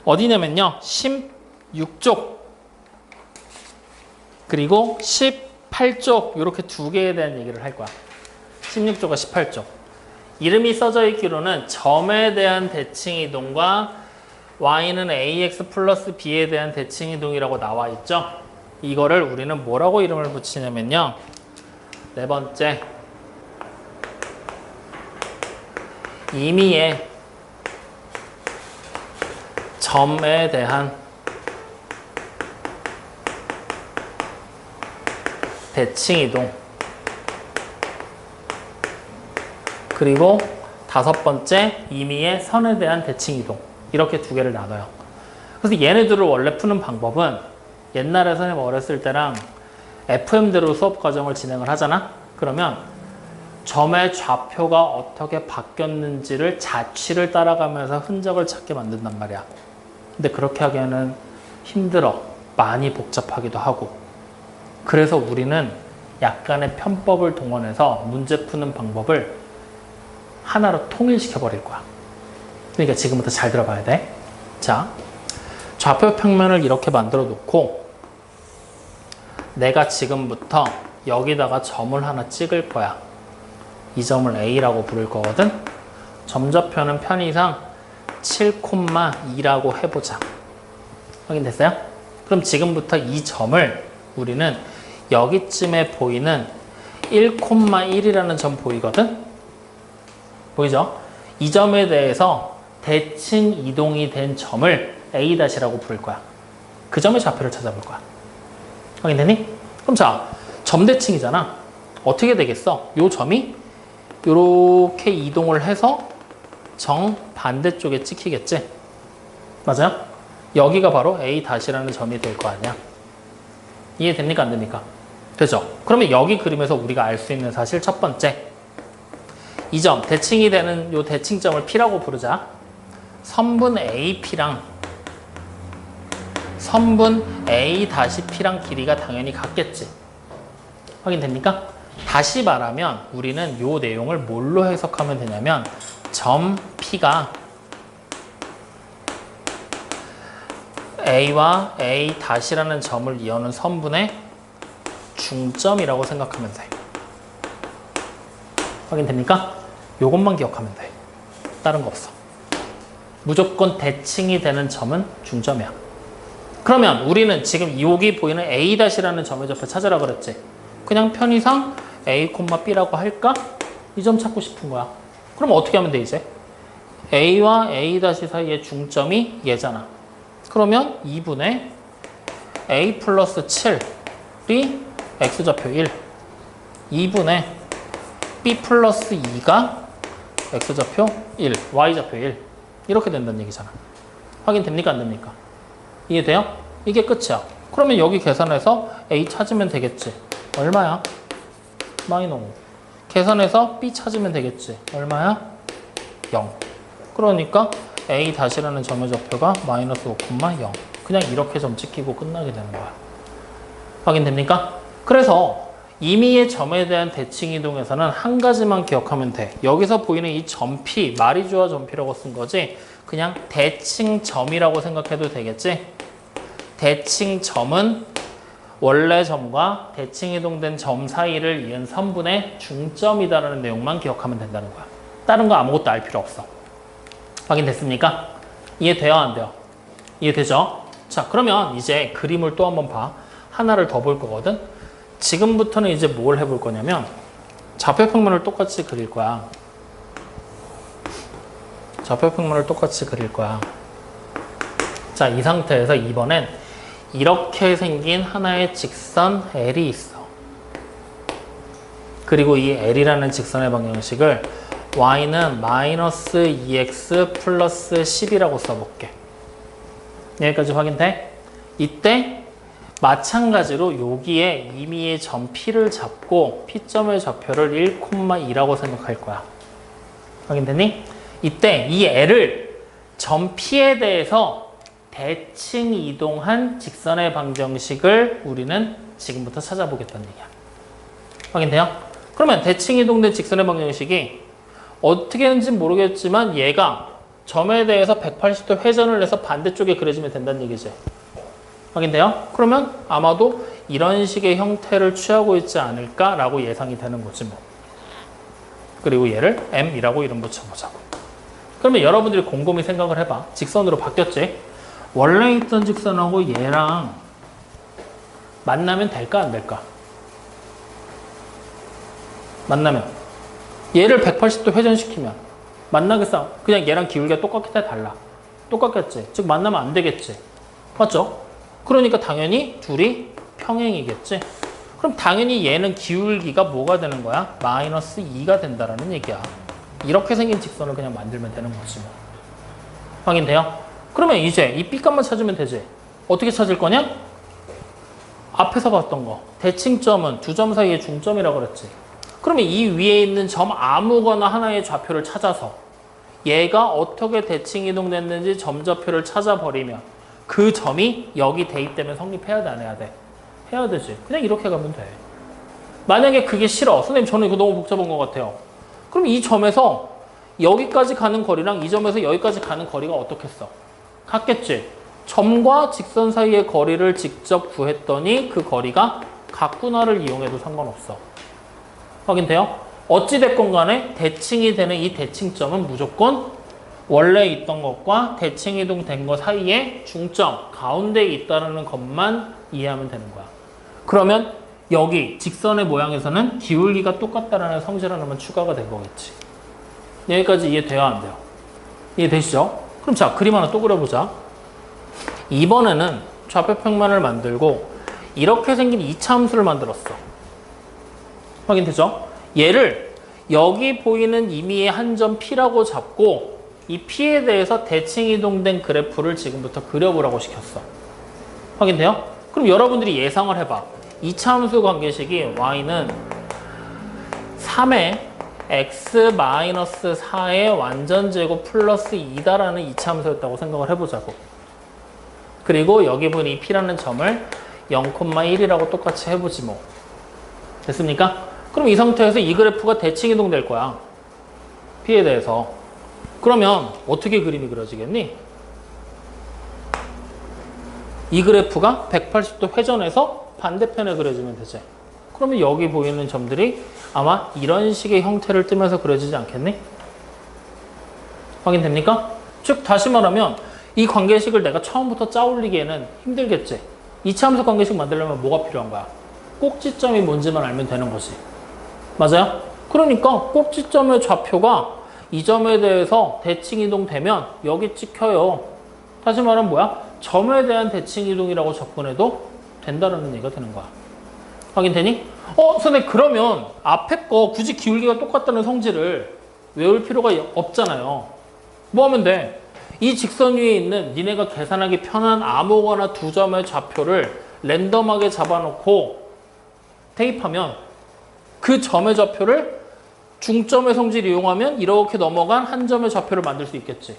어디냐면요. 16쪽 그리고 18쪽 이렇게 두 개에 대한 얘기를 할 거야. 16쪽과 18쪽. 이름이 써져 있기로는 점에 대한 대칭이동과 y는 ax 플러스 b에 대한 대칭이동이라고 나와 있죠. 이거를 우리는 뭐라고 이름을 붙이냐면요. 네 번째, 임의의 점에 대한 대칭 이동. 그리고 다섯 번째 임의의 선에 대한 대칭 이동. 이렇게 두 개를 나눠요. 그래서 얘네들을 원래 푸는 방법은 옛날에 선생님 어렸을 때랑 FM대로 수업 과정을 진행을 하잖아? 그러면 점의 좌표가 어떻게 바뀌었는지를 자취를 따라가면서 흔적을 찾게 만든단 말이야. 근데 그렇게 하기에는 힘들어. 많이 복잡하기도 하고. 그래서 우리는 약간의 편법을 동원해서 문제 푸는 방법을 하나로 통일시켜 버릴 거야. 그러니까 지금부터 잘 들어봐야 돼. 자, 좌표 평면을 이렇게 만들어 놓고 내가 지금부터 여기다가 점을 하나 찍을 거야. 이 점을 A라고 부를 거거든. 점좌표는 편의상 7,2라고 해보자. 확인됐어요? 그럼 지금부터 이 점을 우리는 여기쯤에 보이는 1,1이라는 점 보이거든? 보이죠? 이 점에 대해서 대칭 이동이 된 점을 A-라고 부를 거야. 그 점의 좌표를 찾아볼 거야. 확인되니? 그럼 자, 점대칭이잖아. 어떻게 되겠어? 요 점이 이렇게 이동을 해서 정 반대쪽에 찍히겠지? 맞아요? 여기가 바로 A-라는 점이 될 거 아니야? 이해됩니까? 안 됩니까? 되죠? 그러면 여기 그림에서 우리가 알 수 있는 사실 첫 번째, 이 점, 대칭이 되는 요 대칭점을 P라고 부르자. 선분 AP랑 선분 A-P랑 길이가 당연히 같겠지. 확인됩니까? 다시 말하면 우리는 요 내용을 뭘로 해석하면 되냐면 점 P가 A와 A-라는 점을 이어는 선분의 중점이라고 생각하면 돼. 확인됩니까? 요것만 기억하면 돼. 다른 거 없어. 무조건 대칭이 되는 점은 중점이야. 그러면 우리는 지금 여기 보이는 A-라는 점의 좌표 찾으라 그랬지. 그냥 편의상 A, B라고 할까? 이 점 찾고 싶은 거야. 그럼 어떻게 하면 돼 이제? A와 A- 사이의 중점이 얘잖아. 그러면 2분의 A 플러스 7이 X좌표 1, 2분의 B 플러스 2가 X좌표 1, Y좌표 1 이렇게 된다는 얘기잖아. 확인됩니까? 안 됩니까? 이해돼요? 이게 끝이야. 그러면 여기 계산해서 A 찾으면 되겠지. 얼마야? -5. 계산해서 B 찾으면 되겠지. 얼마야? 0. 그러니까 A-라는 점의 좌표가 -5,0. 그냥 이렇게 점 찍히고 끝나게 되는 거야. 확인됩니까? 그래서 임의의 점에 대한 대칭 이동에서는 한 가지만 기억하면 돼. 여기서 보이는 이 점 P, 말이 좋아 점 P라고 쓴 거지. 그냥 대칭 점이라고 생각해도 되겠지? 대칭 점은 원래 점과 대칭 이동된 점 사이를 이은 선분의 중점이다라는 내용만 기억하면 된다는 거야. 다른 거 아무것도 알 필요 없어. 확인됐습니까? 이해돼요? 안 돼요? 이해되죠? 자, 그러면 이제 그림을 또 한번 봐. 하나를 더 볼 거거든? 지금부터는 이제 뭘 해볼 거냐면 좌표 평면을 똑같이 그릴 거야. 좌표 평면을 똑같이 그릴 거야. 자, 이 상태에서 이번엔 이렇게 생긴 하나의 직선 L이 있어. 그리고 이 L이라는 직선의 방정식을 Y는 -2x 플러스 10이라고 써볼게. 여기까지 확인돼? 이때 마찬가지로 여기에 임의의 점 P를 잡고 P점의 좌표를 1,2라고 생각할 거야. 확인되니? 이때 이 L을 점 P에 대해서 대칭 이동한 직선의 방정식을 우리는 지금부터 찾아보겠다는 얘기야. 확인돼요? 그러면 대칭 이동된 직선의 방정식이 어떻게 했는지 모르겠지만 얘가 점에 대해서 180도 회전을 해서 반대쪽에 그려지면 된다는 얘기지. 확인돼요? 그러면 아마도 이런 식의 형태를 취하고 있지 않을까라고 예상이 되는 거지 뭐. 그리고 얘를 M이라고 이름 붙여보자고. 그러면 여러분들이 곰곰이 생각을 해봐. 직선으로 바뀌었지? 원래 있던 직선하고 얘랑 만나면 될까 안 될까? 만나면 얘를 180도 회전시키면 만나겠어? 그냥 얘랑 기울기가 똑같겠다 달라. 똑같겠지? 즉 만나면 안 되겠지? 맞죠? 그러니까 당연히 둘이 평행이겠지? 그럼 당연히 얘는 기울기가 뭐가 되는 거야? 마이너스 2가 된다라는 얘기야. 이렇게 생긴 직선을 그냥 만들면 되는 거지 뭐. 확인돼요? 그러면 이제 이 B값만 찾으면 되지. 어떻게 찾을 거냐? 앞에서 봤던 거. 대칭점은 두 점 사이의 중점이라고 그랬지. 그러면 이 위에 있는 점 아무거나 하나의 좌표를 찾아서 얘가 어떻게 대칭 이동됐는지 점좌표를 찾아버리면 그 점이 여기 대입되면 성립해야 돼, 안 해야 돼? 해야 되지. 그냥 이렇게 가면 돼. 만약에 그게 싫어. 선생님 저는 이거 너무 복잡한 것 같아요. 그럼 이 점에서 여기까지 가는 거리랑 이 점에서 여기까지 가는 거리가 어떻겠어? 같겠지? 점과 직선 사이의 거리를 직접 구했더니 그 거리가 같구나를 이용해도 상관없어. 확인돼요? 어찌됐건 간에 대칭이 되는 이 대칭점은 무조건 원래 있던 것과 대칭 이동된 것 사이에 중점, 가운데에 있다는 것만 이해하면 되는 거야. 그러면 여기 직선의 모양에서는 기울기가 똑같다라는 성질 하나만 추가가 된 거겠지. 여기까지 이해돼요, 안 돼요? 이해되시죠? 그럼 자, 그림 하나 또 그려보자. 이번에는 좌표 평면을 만들고 이렇게 생긴 2차 함수를 만들었어. 확인되죠? 얘를 여기 보이는 임의의 한 점 P라고 잡고 이 P에 대해서 대칭 이동된 그래프를 지금부터 그려보라고 시켰어. 확인돼요? 그럼 여러분들이 예상을 해봐. 2차 함수 관계식이 y는 3의 x-4의 완전제곱 플러스 2다라는 2차 함수였다고 생각을 해보자고. 그리고 여기 보이는 이 P라는 점을 0,1이라고 똑같이 해보지 뭐. 됐습니까? 그럼 이 상태에서 이 그래프가 대칭 이동될 거야. P에 대해서. 그러면 어떻게 그림이 그려지겠니? 이 그래프가 180도 회전해서 반대편에 그려지면 되지. 그러면 여기 보이는 점들이 아마 이런 식의 형태를 띠면서 그려지지 않겠니? 확인됩니까? 즉 다시 말하면 이 관계식을 내가 처음부터 짜올리기에는 힘들겠지. 2차 함수 관계식 만들려면 뭐가 필요한 거야? 꼭지점이 뭔지만 알면 되는 거지. 맞아요? 그러니까 꼭지점의 좌표가 이 점에 대해서 대칭 이동되면 여기 찍혀요. 다시 말하면 뭐야? 점에 대한 대칭 이동이라고 접근해도 된다는 얘기가 되는 거야. 확인되니? 선생님 그러면 앞에 거 굳이 기울기가 똑같다는 성질을 외울 필요가 없잖아요. 뭐 하면 돼? 이 직선 위에 있는 니네가 계산하기 편한 아무거나 두 점의 좌표를 랜덤하게 잡아놓고 대입하면 그 점의 좌표를 중점의 성질을 이용하면 이렇게 넘어간 한 점의 좌표를 만들 수 있겠지.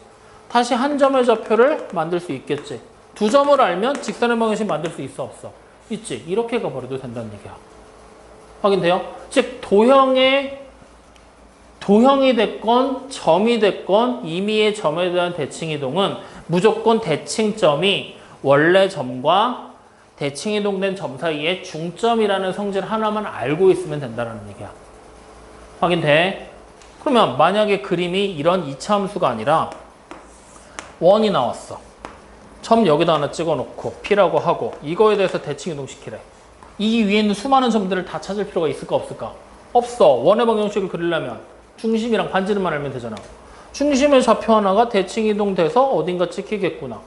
다시 한 점의 좌표를 만들 수 있겠지. 두 점을 알면 직선의 방정식 만들 수 있어, 없어? 있지. 이렇게 가버려도 된다는 얘기야. 확인돼요? 즉 도형이 됐건 점이 됐건 임의의 점에 대한 대칭 이동은 무조건 대칭점이 원래 점과 대칭 이동된 점 사이에 중점이라는 성질 하나만 알고 있으면 된다는 얘기야. 확인돼? 그러면 만약에 그림이 이런 2차 함수가 아니라 원이 나왔어. 점 여기다 하나 찍어놓고 P라고 하고 이거에 대해서 대칭 이동시키래. 이 위에 있는 수많은 점들을 다 찾을 필요가 있을까 없을까? 없어. 원의 방정식을 그리려면 중심이랑 반지름만 알면 되잖아. 중심의 좌표 하나가 대칭 이동돼서 어딘가 찍히겠구나.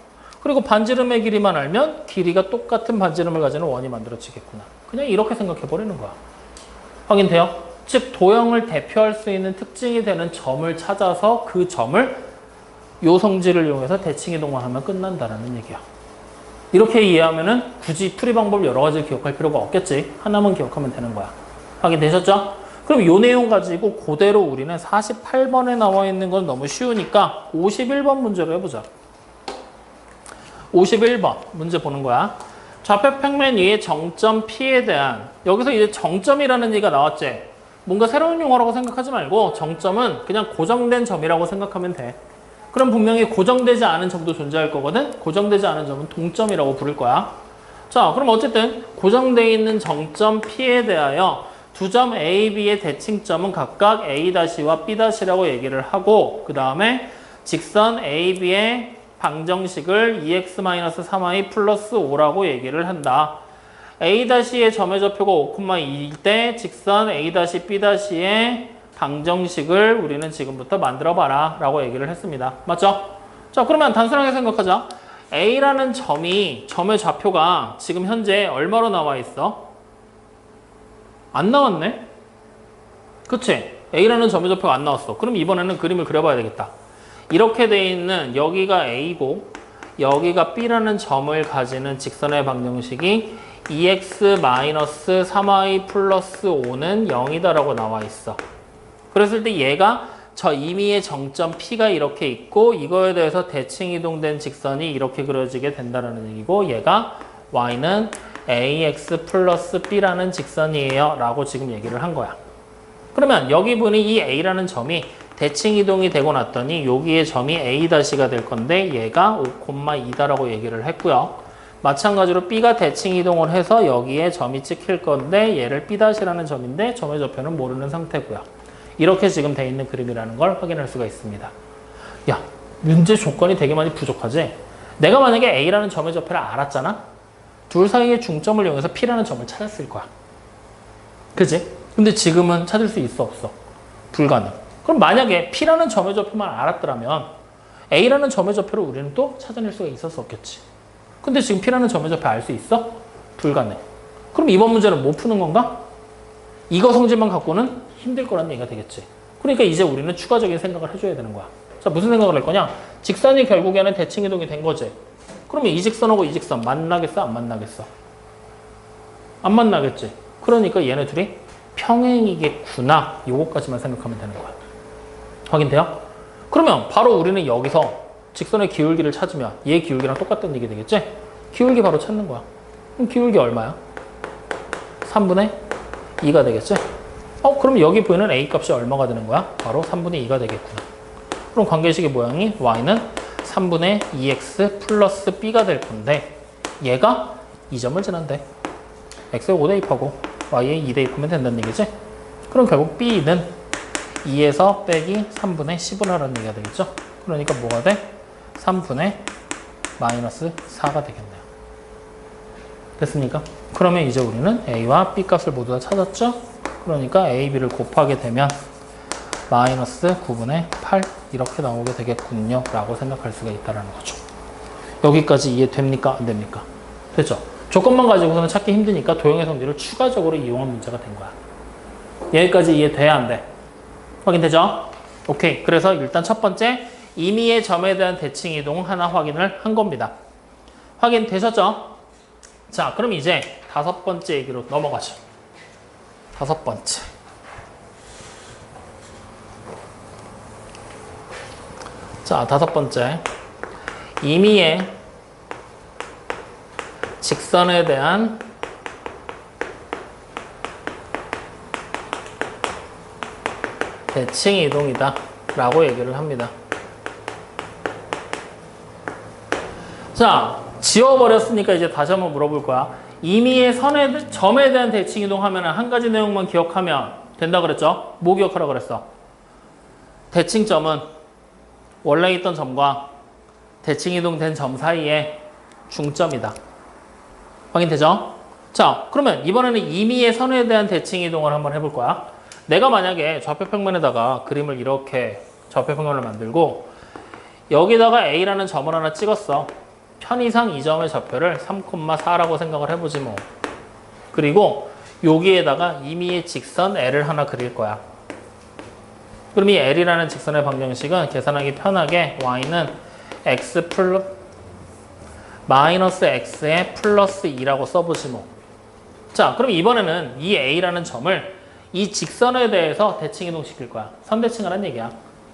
그리고 반지름의 길이만 알면 길이가 똑같은 반지름을 가지는 원이 만들어지겠구나. 그냥 이렇게 생각해버리는 거야. 확인돼요? 즉 도형을 대표할 수 있는 특징이 되는 점을 찾아서 그 점을 요 성질을 이용해서 대칭 이동만 하면 끝난다는 얘기야. 이렇게 이해하면은 굳이 풀이 방법 여러 가지를 기억할 필요가 없겠지. 하나만 기억하면 되는 거야. 확인되셨죠? 그럼 이 내용 가지고 그대로 우리는 48번에 나와 있는 건 너무 쉬우니까 51번 문제로 해보자. 51번 문제 보는 거야. 좌표 평면 위에 정점 P에 대한, 여기서 이제 정점이라는 얘기가 나왔지. 뭔가 새로운 용어라고 생각하지 말고 정점은 그냥 고정된 점이라고 생각하면 돼. 그럼 분명히 고정되지 않은 점도 존재할 거거든. 고정되지 않은 점은 동점이라고 부를 거야. 자, 그럼 어쨌든 고정되어 있는 정점 P에 대하여 두 점 A, B의 대칭점은 각각 A-와 B-라고 얘기를 하고 그 다음에 직선 A, B의 방정식을 2x-3y 플러스 5라고 얘기를 한다. A-의 점의 좌표가 5,2일 때 직선 A-B-의 방정식을 우리는 지금부터 만들어봐라 라고 얘기를 했습니다. 맞죠? 자, 그러면 단순하게 생각하자. A라는 점의 좌표가 지금 현재 얼마로 나와 있어? 안 나왔네? 그치? A라는 점의 좌표가 안 나왔어. 그럼 이번에는 그림을 그려봐야 되겠다. 이렇게 돼 있는 여기가 A고 여기가 B라는 점을 가지는 직선의 방정식이 2x-3y 플러스 5는 0이다라고 나와 있어. 그랬을 때 얘가 저 임의의 정점 P가 이렇게 있고 이거에 대해서 대칭 이동된 직선이 이렇게 그려지게 된다는 얘기고 얘가 y는 ax 플러스 b라는 직선이에요 라고 지금 얘기를 한 거야. 그러면 여기 보니 이 a라는 점이 대칭 이동이 되고 났더니 여기에 점이 a-가 될 건데 얘가 5,2다라고 얘기를 했고요. 마찬가지로 b가 대칭 이동을 해서 여기에 점이 찍힐 건데 얘를 b-라는 점인데 점의 좌표는 모르는 상태고요. 이렇게 지금 돼 있는 그림이라는 걸 확인할 수가 있습니다. 야, 문제 조건이 되게 많이 부족하지? 내가 만약에 A라는 점의 좌표를 알았잖아? 둘 사이의 중점을 이용해서 P라는 점을 찾았을 거야. 그지? 근데 지금은 찾을 수 있어, 없어? 불가능. 그럼 만약에 P라는 점의 좌표만 알았더라면 A라는 점의 좌표를 우리는 또 찾아낼 수가 있었어, 없겠지? 근데 지금 P라는 점의 좌표 알 수 있어? 불가능. 그럼 이번 문제는 뭐 푸는 건가? 이거 성질만 갖고는 힘들 거란 얘기가 되겠지. 그러니까 이제 우리는 추가적인 생각을 해줘야 되는 거야. 자, 무슨 생각을 할 거냐? 직선이 결국에는 대칭 이동이 된 거지. 그러면 이 직선하고 이 직선 만나겠어? 안 만나겠어? 안 만나겠지. 그러니까 얘네 둘이 평행이겠구나. 요거까지만 생각하면 되는 거야. 확인돼요? 그러면 바로 우리는 여기서 직선의 기울기를 찾으면 얘 기울기랑 똑같다는 얘기 되겠지? 기울기 바로 찾는 거야. 그럼 기울기 얼마야? 3분의 2가 되겠지? 그럼 여기 보이는 A 값이 얼마가 되는 거야? 바로 3분의 2가 되겠구나. 그럼 관계식의 모양이 y는 3분의 2x 플러스 b가 될 건데 얘가 이 점을 지난대. x에 5 대입하고 y에 2 대입하면 된다는 얘기지? 그럼 결국 b는 2에서 빼기 3분의 10을 하라는 얘기가 되겠죠? 그러니까 뭐가 돼? 3분의 마이너스 4가 되겠네요. 됐습니까? 그러면 이제 우리는 a와 b 값을 모두 다 찾았죠? 그러니까 a, b를 곱하게 되면 마이너스 9분의 8 이렇게 나오게 되겠군요 라고 생각할 수가 있다는 거죠. 여기까지 이해됩니까? 안 됩니까? 됐죠? 조건만 가지고서는 찾기 힘드니까 도형의 성질을 추가적으로 이용한 문제가 된 거야. 여기까지 이해돼야 안 돼? 확인되죠? 오케이. 그래서 일단 첫 번째 임의의 점에 대한 대칭 이동 하나 확인을 한 겁니다. 확인되셨죠? 자, 그럼 이제 다섯 번째 얘기로 넘어가죠. 다섯 번째. 자, 다섯 번째. 임의의 직선에 대한 대칭 이동이다 라고 얘기를 합니다. 자, 지워버렸으니까 이제 다시 한번 물어볼 거야. 임의의 점에 대한 대칭 이동하면 한 가지 내용만 기억하면 된다 그랬죠? 뭐 기억하라 그랬어? 대칭점은 원래 있던 점과 대칭 이동된 점 사이의 중점이다. 확인되죠? 자, 그러면 이번에는 임의의 선에 대한 대칭 이동을 한번 해볼 거야. 내가 만약에 좌표 평면에다가 그림을 이렇게 좌표 평면을 만들고 여기다가 A라는 점을 하나 찍었어. 편의상 이 점의 좌표를 3,4라고 생각을 해보지 뭐. 그리고 여기에다가 임의의 직선 L을 하나 그릴 거야. 그럼 이 L이라는 직선의 방정식은 계산하기 편하게 y는 x 마이너스 x에 플러스 2라고 써보지 뭐. 자, 그럼 이번에는 이 A라는 점을 이 직선에 대해서 대칭 이동시킬 거야. 선대칭하라는 얘기야.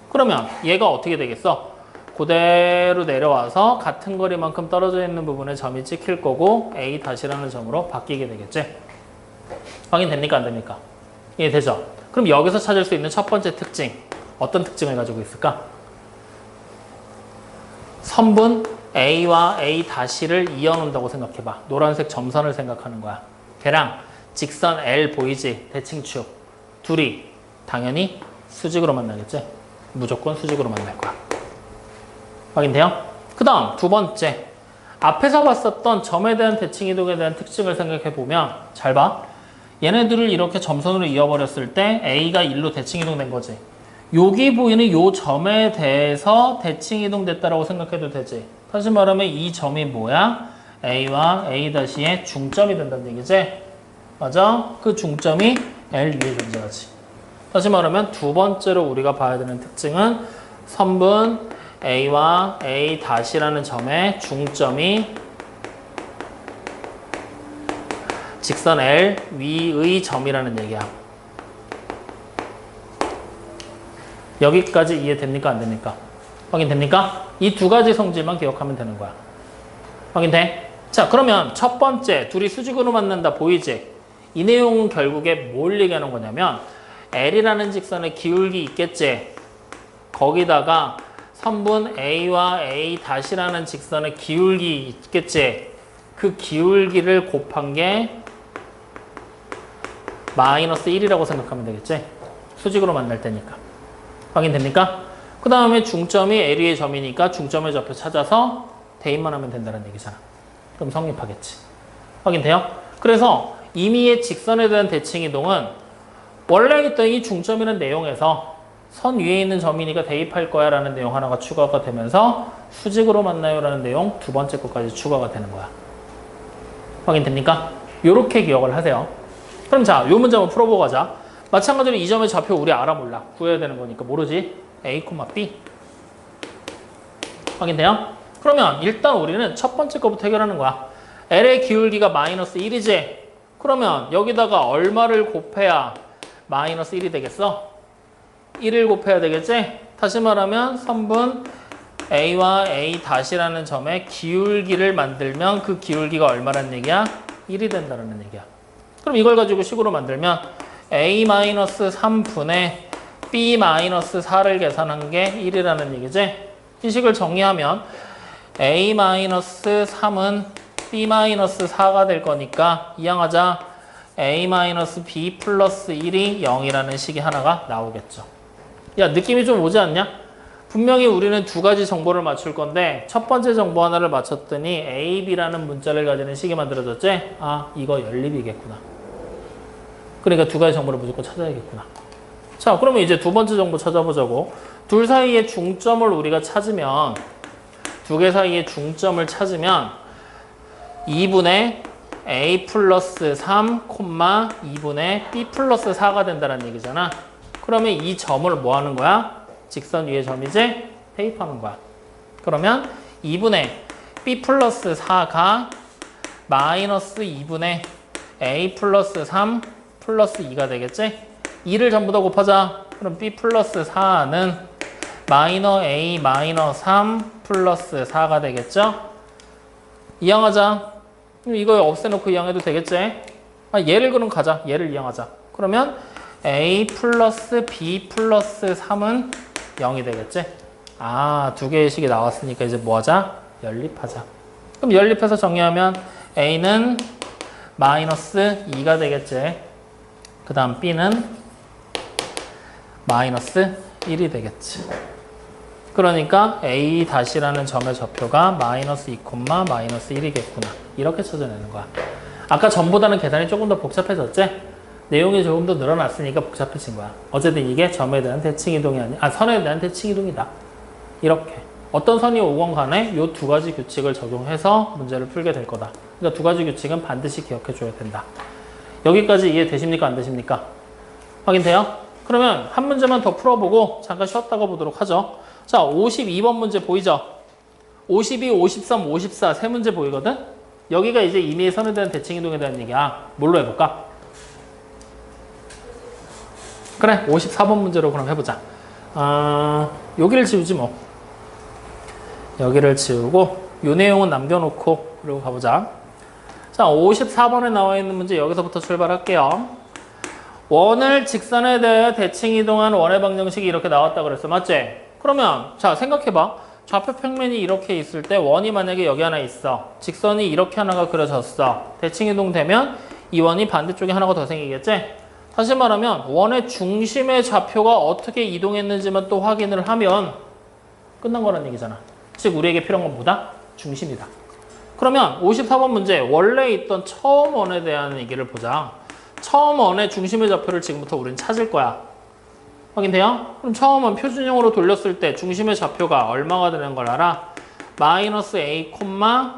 그러면 얘가 어떻게 되겠어? 그대로 내려와서 같은 거리만큼 떨어져 있는 부분에 점이 찍힐 거고 A-라는 점으로 바뀌게 되겠지? 확인됩니까? 안 됩니까? 이해되죠? 그럼 여기서 찾을 수 있는 첫 번째 특징 어떤 특징을 가지고 있을까? 선분 A와 A-를 이어놓는다고 생각해봐. 노란색 점선을 생각하는 거야. 걔랑 직선 L 보이지? 대칭축 둘이 당연히 수직으로 만나겠지? 무조건 수직으로 만날 거야. 확인돼요? 그 다음 두 번째, 앞에서 봤었던 점에 대한 대칭 이동에 대한 특징을 생각해보면 잘 봐. 얘네들을 이렇게 점선으로 이어버렸을 때 A가 1로 대칭 이동된 거지. 여기 보이는 이 점에 대해서 대칭 이동됐다라고 생각해도 되지. 다시 말하면 이 점이 뭐야? A와 A-의 중점이 된다는 얘기지. 맞아? 그 중점이 L 위에 존재하지. 다시 말하면 두 번째로 우리가 봐야 되는 특징은 선분 A와 A-라는 점의 중점이 직선 L 위의 점이라는 얘기야. 여기까지 이해됩니까? 안 됩니까? 확인됩니까? 이 두 가지 성질만 기억하면 되는 거야. 확인돼? 자, 그러면 첫 번째, 둘이 수직으로 만난다 보이지? 이 내용은 결국에 뭘 얘기하는 거냐면 L이라는 직선에 기울기 있겠지? 거기다가 선분 A와 A-라는 직선에 기울기 있겠지? 그 기울기를 곱한 게 마이너스 1이라고 생각하면 되겠지? 수직으로 만날 때니까. 확인됩니까? 그 다음에 중점이 L의 점이니까 중점의 좌표 찾아서 대입만 하면 된다는 얘기잖아. 그럼 성립하겠지. 확인돼요? 그래서 임의의 직선에 대한 대칭 이동은 원래 있던 이 중점이라는 내용에서 선 위에 있는 점이니까 대입할 거야 라는 내용 하나가 추가가 되면서 수직으로 만나요 라는 내용 두 번째 것까지 추가가 되는 거야. 확인됩니까? 요렇게 기억을 하세요. 그럼 자, 요 문제 한번 풀어보고 가자. 마찬가지로 이 점의 좌표 우리 알아 몰라. 구해야 되는 거니까 모르지? A, B. 확인돼요? 그러면 일단 우리는 첫 번째 거부터 해결하는 거야. L의 기울기가 마이너스 1이지? 그러면 여기다가 얼마를 곱해야 마이너스 1이 되겠어? 1을 곱해야 되겠지? 다시 말하면 선분 A와 A-라는 점의 기울기를 만들면 그 기울기가 얼마란 얘기야? 1이 된다는 얘기야. 그럼 이걸 가지고 식으로 만들면 A-3분의 B-4를 계산한 게 1이라는 얘기지? 이 식을 정리하면 A-3은 B-4가 될 거니까 이항하자 A-B 플러스 1이 0이라는 식이 하나가 나오겠죠. 야, 느낌이 좀 오지 않냐? 분명히 우리는 두 가지 정보를 맞출 건데 첫 번째 정보 하나를 맞췄더니 A, B라는 문자를 가지는 식이 만들어졌지? 아, 이거 연립이겠구나. 그러니까 두 가지 정보를 무조건 찾아야겠구나. 자, 그러면 이제 두 번째 정보 찾아보자고. 둘 사이의 중점을 우리가 찾으면 두 개 사이의 중점을 찾으면 2분의 A 플러스 3, 2분의 B 플러스 4가 된다는 얘기잖아. 그러면 이 점을 뭐 하는 거야? 직선 위의 점이지? 대입하는 거야. 그러면 2분의 B 플러스 4가 마이너스 2분의 A 플러스 3 플러스 2가 되겠지? 2를 전부 다 곱하자. 그럼 B 플러스 4는 마이너 A 마이너 3 플러스 4가 되겠죠? 이항하자. 이거 없애놓고 이항해도 되겠지? 얘를 그럼 가자. 얘를 이항하자. 그러면 A 플러스 B 플러스 3은 0이 되겠지? 아, 두 개의 식이 나왔으니까 이제 뭐 하자? 연립하자. 그럼 연립해서 정리하면 A는 마이너스 2가 되겠지? 그 다음 B는 마이너스 1이 되겠지. 그러니까 A-라는 점의 좌표가 마이너스 2, 마이너스 1이겠구나. 이렇게 찾아내는 거야. 아까 전보다는 계산이 조금 더 복잡해졌지? 내용이 조금 더 늘어났으니까 복잡해진 거야. 어쨌든 이게 점에 대한 대칭 이동이 선에 대한 대칭 이동이다. 이렇게. 어떤 선이 오건 간에 이 두 가지 규칙을 적용해서 문제를 풀게 될 거다. 그러니까 두 가지 규칙은 반드시 기억해 줘야 된다. 여기까지 이해되십니까? 안 되십니까? 확인돼요? 그러면 한 문제만 더 풀어보고 잠깐 쉬었다가 보도록 하죠. 자, 52번 문제 보이죠? 52, 53, 54 세 문제 보이거든? 여기가 이제 임의의 선에 대한 대칭 이동에 대한 얘기야. 뭘로 해볼까? 그래, 54번 문제로 그럼 해보자. 여기를 지우지 뭐. 여기를 지우고 이 내용은 남겨놓고 그리고 가보자. 자, 54번에 나와 있는 문제 여기서부터 출발할게요. 원을 직선에 대해 대칭 이동한 원의 방정식이 이렇게 나왔다 그랬어. 맞지? 그러면 자, 생각해봐. 좌표 평면이 이렇게 있을 때 원이 만약에 여기 하나 있어. 직선이 이렇게 하나가 그려졌어. 대칭 이동되면 이 원이 반대쪽에 하나가 더 생기겠지? 다시 말하면 원의 중심의 좌표가 어떻게 이동했는지만 또 확인을 하면 끝난 거란 얘기잖아. 즉 우리에게 필요한 건 뭐다? 중심이다. 그러면 54번 문제 원래 있던 처음 원에 대한 얘기를 보자. 처음 원의 중심의 좌표를 지금부터 우리는 찾을 거야. 확인돼요? 그럼 처음 원 표준형으로 돌렸을 때 중심의 좌표가 얼마가 되는 걸 알아? 마이너스 A,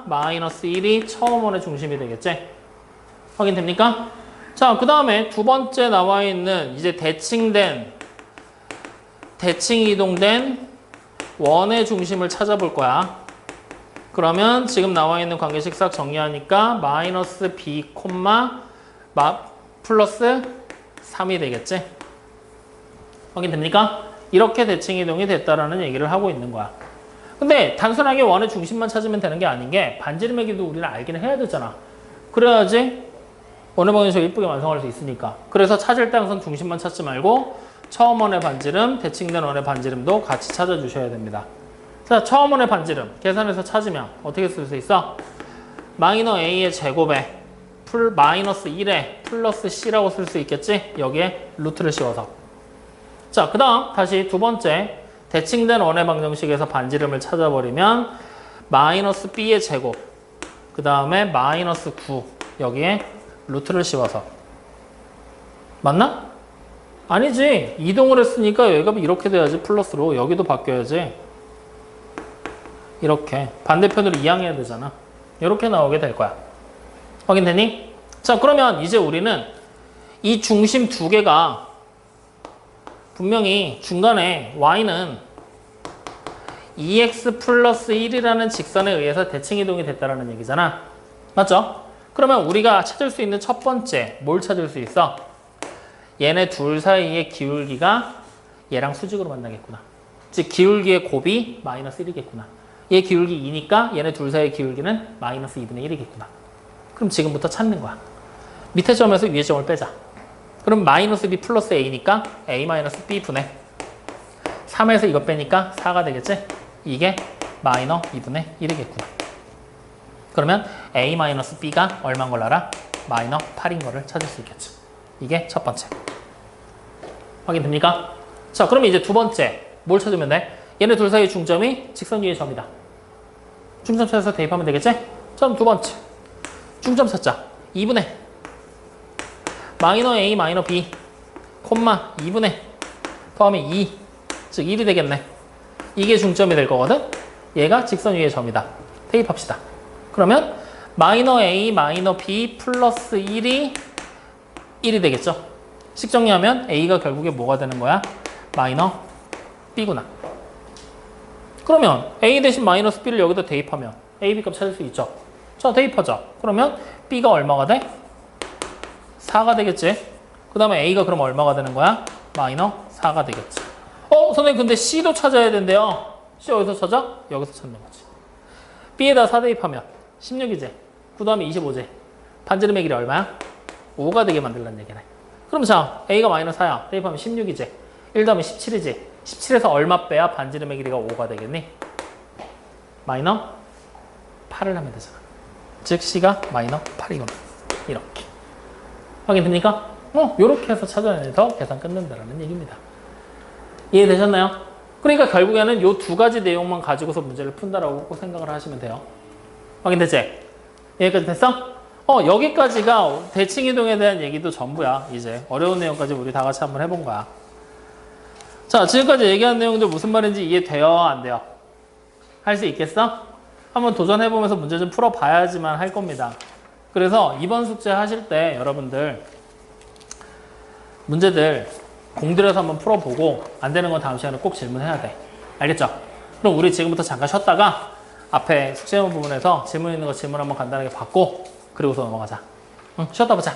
마이너스 1이 처음 원의 중심이 되겠지? 확인됩니까? 자, 그 다음에 두 번째 나와 있는 이제 대칭 이동된 원의 중심을 찾아볼 거야. 그러면 지금 나와 있는 관계식 싹 정리하니까 마이너스 b 플러스 3이 되겠지? 확인됩니까? 이렇게 대칭 이동이 됐다라는 얘기를 하고 있는 거야. 근데 단순하게 원의 중심만 찾으면 되는 게 아닌 게 반지름의 길이도 우리는 알기는 해야 되잖아. 그래야지 원의 방정식을 이쁘게 완성할 수 있으니까. 그래서 찾을 때 항상 중심만 찾지 말고 처음 원의 반지름, 대칭된 원의 반지름도 같이 찾아주셔야 됩니다. 자, 처음 원의 반지름 계산해서 찾으면 어떻게 쓸 수 있어? 마이너 a의 제곱에 마이너스 1에 플러스 c라고 쓸 수 있겠지? 여기에 루트를 씌워서. 자, 그 다음 다시 두 번째 대칭된 원의 방정식에서 반지름을 찾아버리면 마이너스 b의 제곱 그 다음에 마이너스 9 여기에 루트를 씌워서. 맞나? 아니지. 이동을 했으니까 여기가 이렇게 돼야지. 플러스로. 여기도 바뀌어야지. 이렇게 반대편으로 이항해야 되잖아. 이렇게 나오게 될 거야. 확인되니? 자, 그러면 이제 우리는 이 중심 두 개가 분명히 중간에 y는 2x 플러스 1이라는 직선에 의해서 대칭 이동이 됐다는 얘기잖아. 맞죠? 그러면 우리가 찾을 수 있는 첫 번째 뭘 찾을 수 있어? 얘네 둘 사이의 기울기가 얘랑 수직으로 만나겠구나. 즉 기울기의 곱이 마이너스 1이겠구나. 얘 기울기 2니까 얘네 둘 사이의 기울기는 마이너스 2분의 1이겠구나. 그럼 지금부터 찾는 거야. 밑에 점에서 위에 점을 빼자. 그럼 마이너스 b 플러스 a니까 a 마이너스 b 분의 3에서 이거 빼니까 4가 되겠지? 이게 마이너 2분의 1이겠구나. 그러면 a 마이너스 b가 얼마인 걸 알아? 마이너 8인 거를 찾을 수 있겠죠. 이게 첫 번째. 확인됩니까? 자, 그러면 이제 두 번째 뭘 찾으면 돼? 얘네 둘 사이의 중점이 직선 위의 점이다. 중점 찾아서 대입하면 되겠지? 자, 그럼 두 번째 중점 찾자. 2분의 마이너 a 마이너 b 콤마 2분의 더하면 2 즉 1이 되겠네. 이게 중점이 될 거거든. 얘가 직선 위의 점이다. 대입합시다. 그러면 마이너 a 마이너 b 플러스 1이 1이 되겠죠. 식 정리하면 a가 결국에 뭐가 되는 거야? 마이너 b구나. 그러면 a 대신 마이너스 b를 여기다 대입하면 a, b 값 찾을 수 있죠. 자, 대입하자. 그러면 b가 얼마가 돼? 4가 되겠지. 그 다음에 a가 그럼 얼마가 되는 거야? 마이너 4가 되겠지. 선생님 근데 c도 찾아야 된대요. c 어디서 찾아? 여기서 찾는 거지. b에다 4 대입하면 16이지. 그 다음에 25지. 반지름의 길이 얼마야? 5가 되게 만들라는 얘기네. 그럼 자, a가 마이너스 4야. 대입하면 16이지. 1 더하면 17이지. 17에서 얼마 빼야 반지름의 길이가 5가 되겠니? 마이너 8을 하면 되잖아. 즉 c가 마이너 8이구나. 이렇게. 확인됩니까? 요렇게 해서 찾아내서 계산 끝낸다는 얘기입니다. 이해되셨나요? 그러니까 결국에는 요 두 가지 내용만 가지고서 문제를 푼다라고 꼭 생각을 하시면 돼요. 확인됐지? 여기까지 됐어? 여기까지가 대칭 이동에 대한 얘기도 전부야. 이제 어려운 내용까지 우리 다 같이 한번 해본 거야. 자, 지금까지 얘기한 내용들 무슨 말인지 이해돼요? 안 돼요? 할 수 있겠어? 한번 도전해보면서 문제 좀 풀어봐야지만 할 겁니다. 그래서 이번 숙제 하실 때 여러분들 문제들 공들여서 한번 풀어보고 안 되는 건 다음 시간에 꼭 질문해야 돼. 알겠죠? 그럼 우리 지금부터 잠깐 쉬었다가 앞에 숙제문 부분에서 질문 있는 거 질문 한번 간단하게 받고 그리고서 넘어가자. 응, 쉬었다 보자.